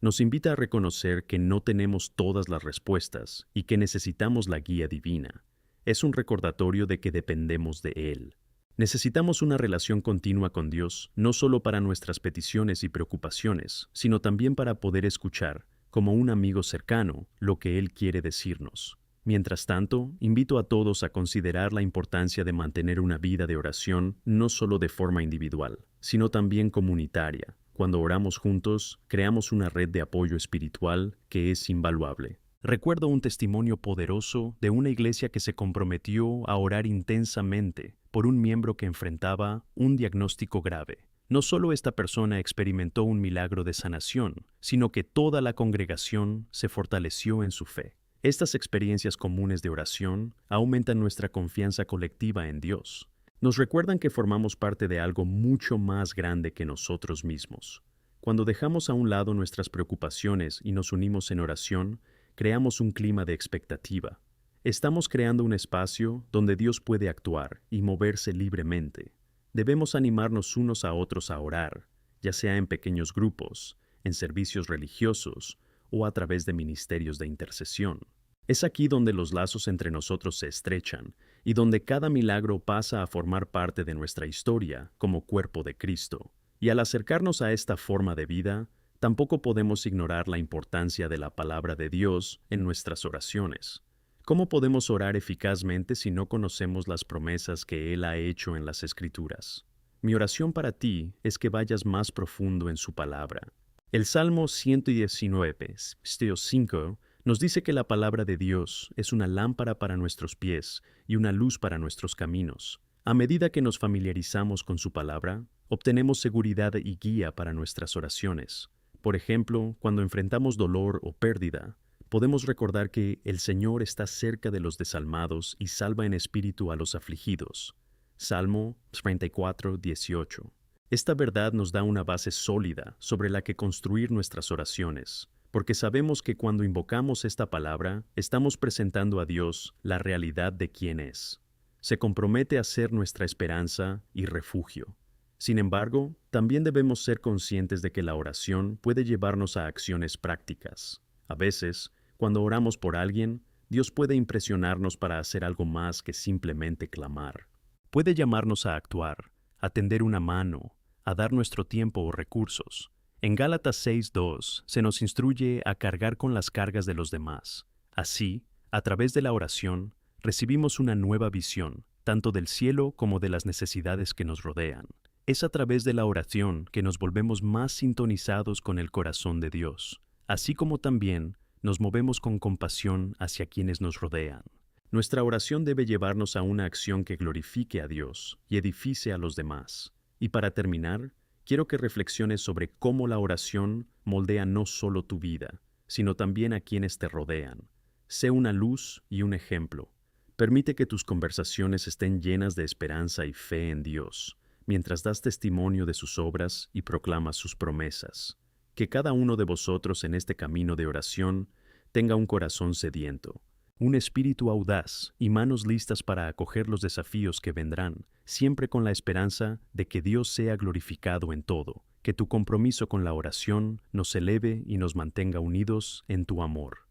Nos invita a reconocer que no tenemos todas las respuestas y que necesitamos la guía divina. Es un recordatorio de que dependemos de Él. Necesitamos una relación continua con Dios, no solo para nuestras peticiones y preocupaciones, sino también para poder escuchar, como un amigo cercano, lo que Él quiere decirnos. Mientras tanto, invito a todos a considerar la importancia de mantener una vida de oración no solo de forma individual, sino también comunitaria. Cuando oramos juntos, creamos una red de apoyo espiritual que es invaluable. Recuerdo un testimonio poderoso de una iglesia que se comprometió a orar intensamente por un miembro que enfrentaba un diagnóstico grave. No solo esta persona experimentó un milagro de sanación, sino que toda la congregación se fortaleció en su fe. Estas experiencias comunes de oración aumentan nuestra confianza colectiva en Dios. Nos recuerdan que formamos parte de algo mucho más grande que nosotros mismos. Cuando dejamos a un lado nuestras preocupaciones y nos unimos en oración, creamos un clima de expectativa. Estamos creando un espacio donde Dios puede actuar y moverse libremente. Debemos animarnos unos a otros a orar, ya sea en pequeños grupos, en servicios religiosos o a través de ministerios de intercesión. Es aquí donde los lazos entre nosotros se estrechan y donde cada milagro pasa a formar parte de nuestra historia como cuerpo de Cristo. Y al acercarnos a esta forma de vida, tampoco podemos ignorar la importancia de la palabra de Dios en nuestras oraciones. ¿Cómo podemos orar eficazmente si no conocemos las promesas que Él ha hecho en las Escrituras? Mi oración para ti es que vayas más profundo en su palabra. El Salmo 119, versículo 5, nos dice que la palabra de Dios es una lámpara para nuestros pies y una luz para nuestros caminos. A medida que nos familiarizamos con su palabra, obtenemos seguridad y guía para nuestras oraciones. Por ejemplo, cuando enfrentamos dolor o pérdida, podemos recordar que el Señor está cerca de los desalmados y salva en espíritu a los afligidos. Salmo 34, 18. Esta verdad nos da una base sólida sobre la que construir nuestras oraciones, porque sabemos que cuando invocamos esta palabra, estamos presentando a Dios la realidad de quién es. Se compromete a ser nuestra esperanza y refugio. Sin embargo, también debemos ser conscientes de que la oración puede llevarnos a acciones prácticas. A veces, cuando oramos por alguien, Dios puede impresionarnos para hacer algo más que simplemente clamar. Puede llamarnos a actuar, a tender una mano, a dar nuestro tiempo o recursos. En Gálatas 6:2 se nos instruye a cargar con las cargas de los demás. Así, a través de la oración, recibimos una nueva visión, tanto del cielo como de las necesidades que nos rodean. Es a través de la oración que nos volvemos más sintonizados con el corazón de Dios, así como también nos movemos con compasión hacia quienes nos rodean. Nuestra oración debe llevarnos a una acción que glorifique a Dios y edifice a los demás. Y para terminar, quiero que reflexiones sobre cómo la oración moldea no solo tu vida, sino también a quienes te rodean. Sé una luz y un ejemplo. Permite que tus conversaciones estén llenas de esperanza y fe en Dios, mientras das testimonio de sus obras y proclamas sus promesas. Que cada uno de vosotros en este camino de oración tenga un corazón sediento, un espíritu audaz y manos listas para acoger los desafíos que vendrán, siempre con la esperanza de que Dios sea glorificado en todo, que tu compromiso con la oración nos eleve y nos mantenga unidos en tu amor.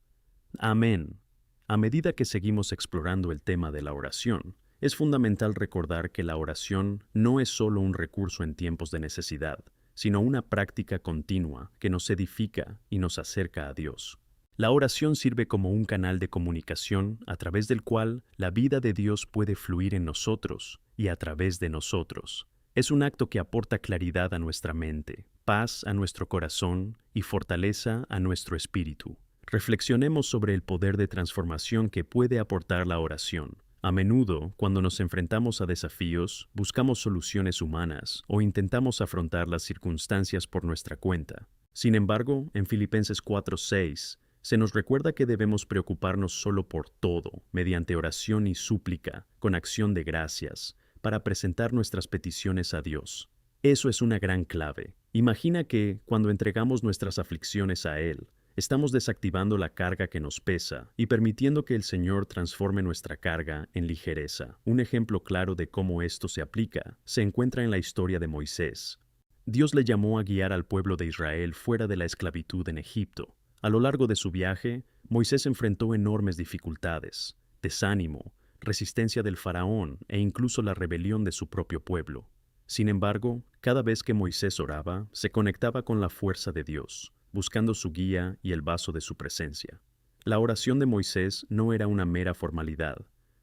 Amén. A medida que seguimos explorando el tema de la oración, es fundamental recordar que la oración no es solo un recurso en tiempos de necesidad, sino una práctica continua que nos edifica y nos acerca a Dios. La oración sirve como un canal de comunicación a través del cual la vida de Dios puede fluir en nosotros y a través de nosotros. Es un acto que aporta claridad a nuestra mente, paz a nuestro corazón y fortaleza a nuestro espíritu. Reflexionemos sobre el poder de transformación que puede aportar la oración. A menudo, cuando nos enfrentamos a desafíos, buscamos soluciones humanas o intentamos afrontar las circunstancias por nuestra cuenta. Sin embargo, en Filipenses 4:6, se nos recuerda que debemos preocuparnos solo por todo, mediante oración y súplica, con acción de gracias, para presentar nuestras peticiones a Dios. Eso es una gran clave. Imagina que, cuando entregamos nuestras aflicciones a Él, estamos desactivando la carga que nos pesa y permitiendo que el Señor transforme nuestra carga en ligereza. Un ejemplo claro de cómo esto se aplica se encuentra en la historia de Moisés. Dios le llamó a guiar al pueblo de Israel fuera de la esclavitud en Egipto. A lo largo de su viaje, Moisés enfrentó enormes dificultades, desánimo, resistencia del faraón e incluso la rebelión de su propio pueblo. Sin embargo, cada vez que Moisés oraba, se conectaba con la fuerza de Dios, buscando su guía y el vaso de su presencia. La oración de Moisés no era una mera formalidad.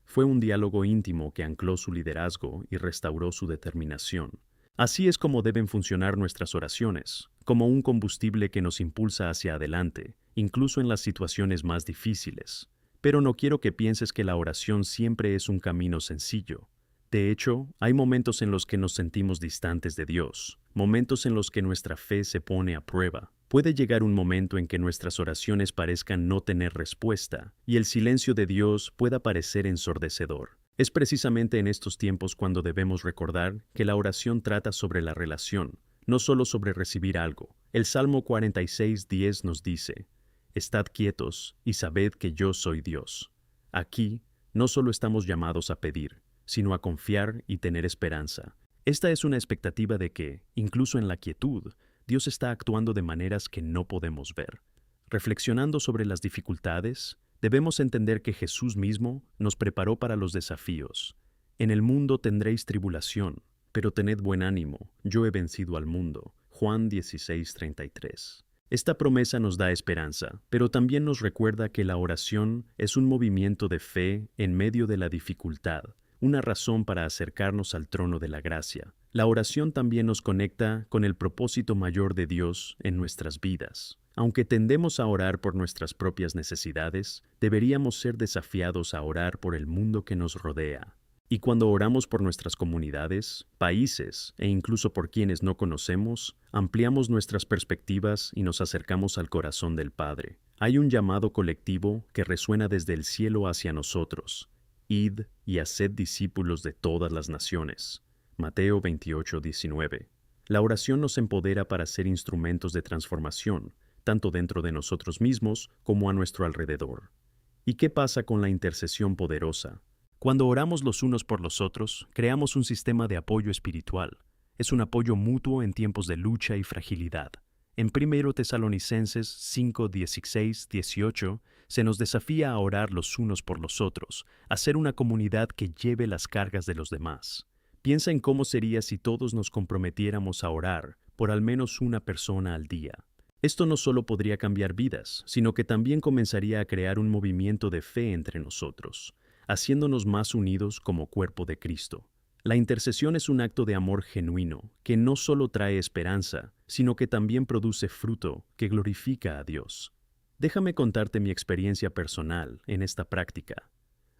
Fue un diálogo íntimo que ancló su liderazgo y restauró su determinación. Así es como deben funcionar nuestras oraciones, como un combustible que nos impulsa hacia adelante, incluso en las situaciones más difíciles. Pero no quiero que pienses que la oración siempre es un camino sencillo. De hecho, hay momentos en los que nos sentimos distantes de Dios, momentos en los que nuestra fe se pone a prueba. Puede llegar un momento en que nuestras oraciones parezcan no tener respuesta, y el silencio de Dios pueda parecer ensordecedor. Es precisamente en estos tiempos cuando debemos recordar que la oración trata sobre la relación, no solo sobre recibir algo. El Salmo 46:10 nos dice: «Estad quietos y sabed que yo soy Dios». Aquí, no solo estamos llamados a pedir, sino a confiar y tener esperanza. Esta es una expectativa de que, incluso en la quietud, Dios está actuando de maneras que no podemos ver. Reflexionando sobre las dificultades, debemos entender que Jesús mismo nos preparó para los desafíos. En el mundo tendréis tribulación, pero tened buen ánimo, yo he vencido al mundo. Juan 16:33. Esta promesa nos da esperanza, pero también nos recuerda que la oración es un movimiento de fe en medio de la dificultad, una razón para acercarnos al trono de la gracia. La oración también nos conecta con el propósito mayor de Dios en nuestras vidas. Aunque tendemos a orar por nuestras propias necesidades, deberíamos ser desafiados a orar por el mundo que nos rodea. Y cuando oramos por nuestras comunidades, países e incluso por quienes no conocemos, ampliamos nuestras perspectivas y nos acercamos al corazón del Padre. Hay un llamado colectivo que resuena desde el cielo hacia nosotros. Id y haced discípulos de todas las naciones. Mateo 28:19. La oración nos empodera para ser instrumentos de transformación, tanto dentro de nosotros mismos como a nuestro alrededor. ¿Y qué pasa con la intercesión poderosa? Cuando oramos los unos por los otros, creamos un sistema de apoyo espiritual. Es un apoyo mutuo en tiempos de lucha y fragilidad. En 1 Tesalonicenses 5, 16, 18, se nos desafía a orar los unos por los otros, a ser una comunidad que lleve las cargas de los demás. Piensa en cómo sería si todos nos comprometiéramos a orar por al menos una persona al día. Esto no solo podría cambiar vidas, sino que también comenzaría a crear un movimiento de fe entre nosotros, haciéndonos más unidos como cuerpo de Cristo. La intercesión es un acto de amor genuino que no solo trae esperanza, sino que también produce fruto que glorifica a Dios. Déjame contarte mi experiencia personal en esta práctica.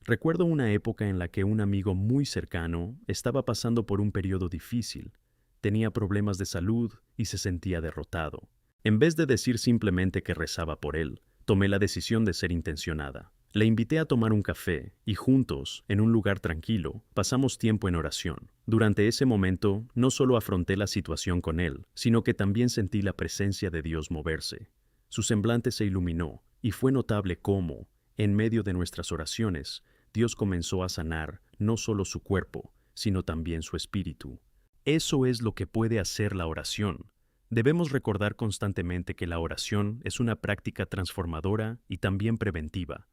Recuerdo una época en la que un amigo muy cercano estaba pasando por un periodo difícil. Tenía problemas de salud y se sentía derrotado. En vez de decir simplemente que rezaba por él, tomé la decisión de ser intencionada. Le invité a tomar un café y juntos, en un lugar tranquilo, pasamos tiempo en oración. Durante ese momento, no solo afronté la situación con él, sino que también sentí la presencia de Dios moverse. Su semblante se iluminó y fue notable cómo, en medio de nuestras oraciones, Dios comenzó a sanar no solo su cuerpo, sino también su espíritu. Eso es lo que puede hacer la oración. Debemos recordar constantemente que la oración es una práctica transformadora y también preventiva.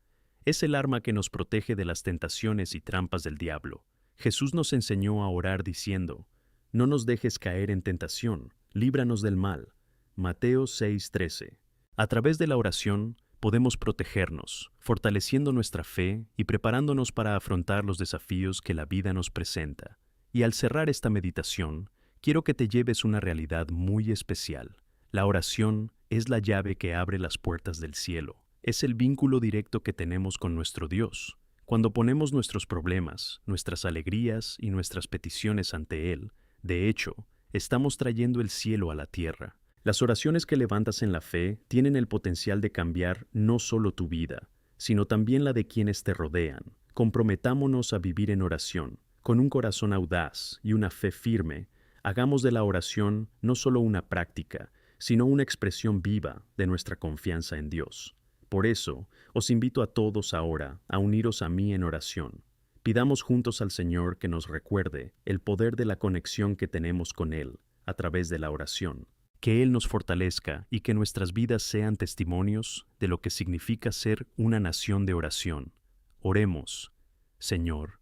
Es el arma que nos protege de las tentaciones y trampas del diablo. Jesús nos enseñó a orar diciendo, «No nos dejes caer en tentación, líbranos del mal». Mateo 6:13. A través de la oración podemos protegernos, fortaleciendo nuestra fe y preparándonos para afrontar los desafíos que la vida nos presenta. Y al cerrar esta meditación, quiero que te lleves una realidad muy especial. La oración es la llave que abre las puertas del cielo. Es el vínculo directo que tenemos con nuestro Dios. Cuando ponemos nuestros problemas, nuestras alegrías y nuestras peticiones ante Él, de hecho, estamos trayendo el cielo a la tierra. Las oraciones que levantas en la fe tienen el potencial de cambiar no solo tu vida, sino también la de quienes te rodean. Comprometámonos a vivir en oración, con un corazón audaz y una fe firme. Hagamos de la oración no solo una práctica, sino una expresión viva de nuestra confianza en Dios. Por eso, os invito a todos ahora a uniros a mí en oración. Pidamos juntos al Señor que nos recuerde el poder de la conexión que tenemos con Él a través de la oración. Que Él nos fortalezca y que nuestras vidas sean testimonios de lo que significa ser una nación de oración. Oremos, Señor,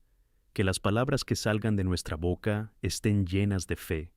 que las palabras que salgan de nuestra boca estén llenas de fe,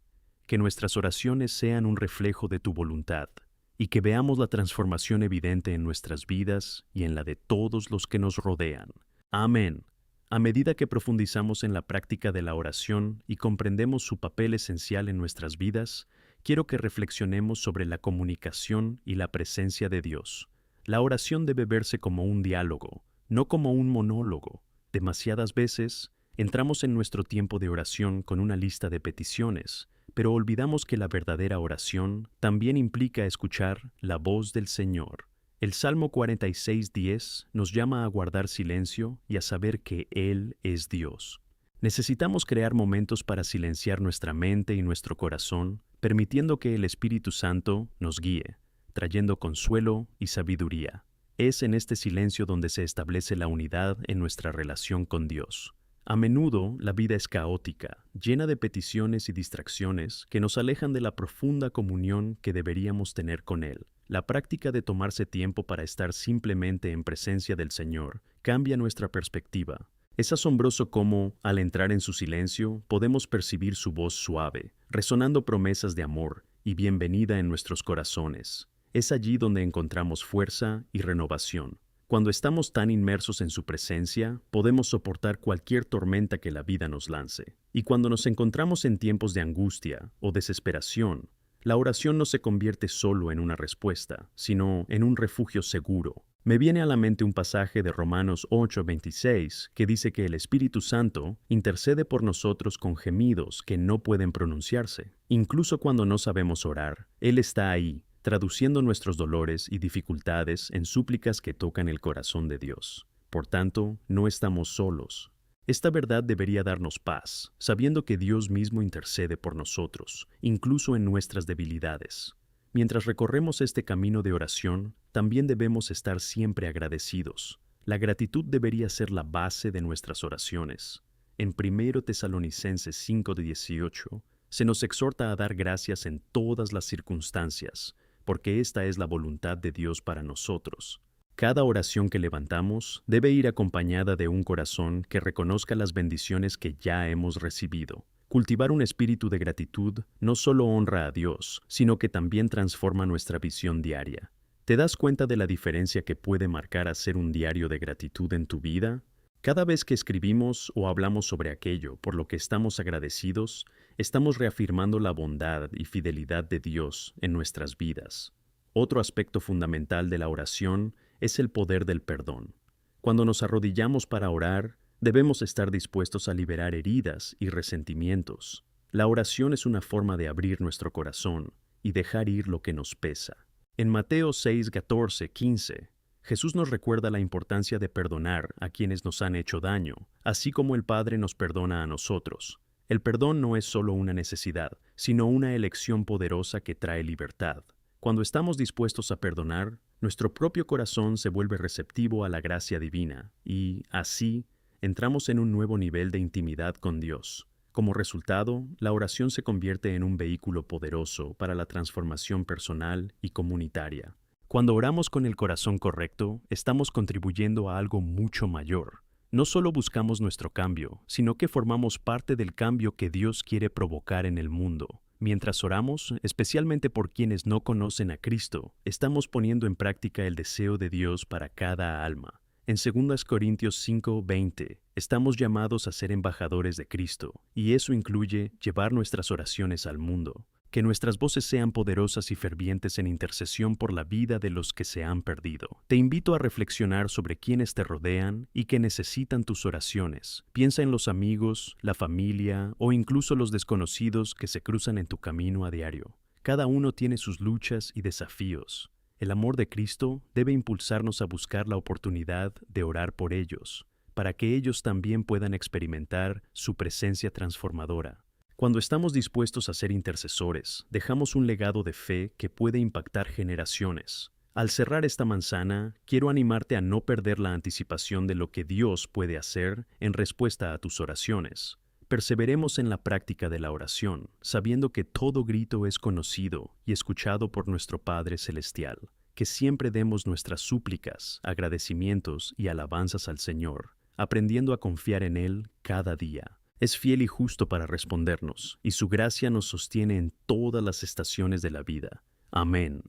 que nuestras oraciones sean un reflejo de tu voluntad, y que veamos la transformación evidente en nuestras vidas y en la de todos los que nos rodean. Amén. A medida que profundizamos en la práctica de la oración y comprendemos su papel esencial en nuestras vidas, quiero que reflexionemos sobre la comunicación y la presencia de Dios. La oración debe verse como un diálogo, no como un monólogo. Demasiadas veces, entramos en nuestro tiempo de oración con una lista de peticiones, pero olvidamos que la verdadera oración también implica escuchar la voz del Señor. El Salmo 46:10 nos llama a guardar silencio y a saber que Él es Dios. Necesitamos crear momentos para silenciar nuestra mente y nuestro corazón, permitiendo que el Espíritu Santo nos guíe, trayendo consuelo y sabiduría. Es en este silencio donde se establece la unidad en nuestra relación con Dios. A menudo la vida es caótica, llena de peticiones y distracciones que nos alejan de la profunda comunión que deberíamos tener con Él. La práctica de tomarse tiempo para estar simplemente en presencia del Señor cambia nuestra perspectiva. Es asombroso cómo, al entrar en su silencio, podemos percibir su voz suave, resonando promesas de amor y bienvenida en nuestros corazones. Es allí donde encontramos fuerza y renovación. Cuando estamos tan inmersos en su presencia, podemos soportar cualquier tormenta que la vida nos lance. Y cuando nos encontramos en tiempos de angustia o desesperación, la oración no se convierte solo en una respuesta, sino en un refugio seguro. Me viene a la mente un pasaje de Romanos 8:26 que dice que el Espíritu Santo intercede por nosotros con gemidos que no pueden pronunciarse. Incluso cuando no sabemos orar, Él está ahí, traduciendo nuestros dolores y dificultades en súplicas que tocan el corazón de Dios. Por tanto, no estamos solos. Esta verdad debería darnos paz, sabiendo que Dios mismo intercede por nosotros, incluso en nuestras debilidades. Mientras recorremos este camino de oración, también debemos estar siempre agradecidos. La gratitud debería ser la base de nuestras oraciones. En 1 Tesalonicenses 5:18, se nos exhorta a dar gracias en todas las circunstancias, porque esta es la voluntad de Dios para nosotros. Cada oración que levantamos debe ir acompañada de un corazón que reconozca las bendiciones que ya hemos recibido. Cultivar un espíritu de gratitud no solo honra a Dios, sino que también transforma nuestra visión diaria. ¿Te das cuenta de la diferencia que puede marcar hacer un diario de gratitud en tu vida? Cada vez que escribimos o hablamos sobre aquello por lo que estamos agradecidos, estamos reafirmando la bondad y fidelidad de Dios en nuestras vidas. Otro aspecto fundamental de la oración es el poder del perdón. Cuando nos arrodillamos para orar, debemos estar dispuestos a liberar heridas y resentimientos. La oración es una forma de abrir nuestro corazón y dejar ir lo que nos pesa. En Mateo 6:14-15, Jesús nos recuerda la importancia de perdonar a quienes nos han hecho daño, así como el Padre nos perdona a nosotros. El perdón no es solo una necesidad, sino una elección poderosa que trae libertad. Cuando estamos dispuestos a perdonar, nuestro propio corazón se vuelve receptivo a la gracia divina y, así, entramos en un nuevo nivel de intimidad con Dios. Como resultado, la oración se convierte en un vehículo poderoso para la transformación personal y comunitaria. Cuando oramos con el corazón correcto, estamos contribuyendo a algo mucho mayor. No solo buscamos nuestro cambio, sino que formamos parte del cambio que Dios quiere provocar en el mundo. Mientras oramos, especialmente por quienes no conocen a Cristo, estamos poniendo en práctica el deseo de Dios para cada alma. En 2 Corintios 5:20, estamos llamados a ser embajadores de Cristo, y eso incluye llevar nuestras oraciones al mundo. Que nuestras voces sean poderosas y fervientes en intercesión por la vida de los que se han perdido. Te invito a reflexionar sobre quienes te rodean y que necesitan tus oraciones. Piensa en los amigos, la familia o incluso los desconocidos que se cruzan en tu camino a diario. Cada uno tiene sus luchas y desafíos. El amor de Cristo debe impulsarnos a buscar la oportunidad de orar por ellos, para que ellos también puedan experimentar su presencia transformadora. Cuando estamos dispuestos a ser intercesores, dejamos un legado de fe que puede impactar generaciones. Al cerrar esta manzana, quiero animarte a no perder la anticipación de lo que Dios puede hacer en respuesta a tus oraciones. Perseveremos en la práctica de la oración, sabiendo que todo grito es conocido y escuchado por nuestro Padre Celestial. Que siempre demos nuestras súplicas, agradecimientos y alabanzas al Señor, aprendiendo a confiar en Él cada día. Es fiel y justo para respondernos, y su gracia nos sostiene en todas las estaciones de la vida. Amén.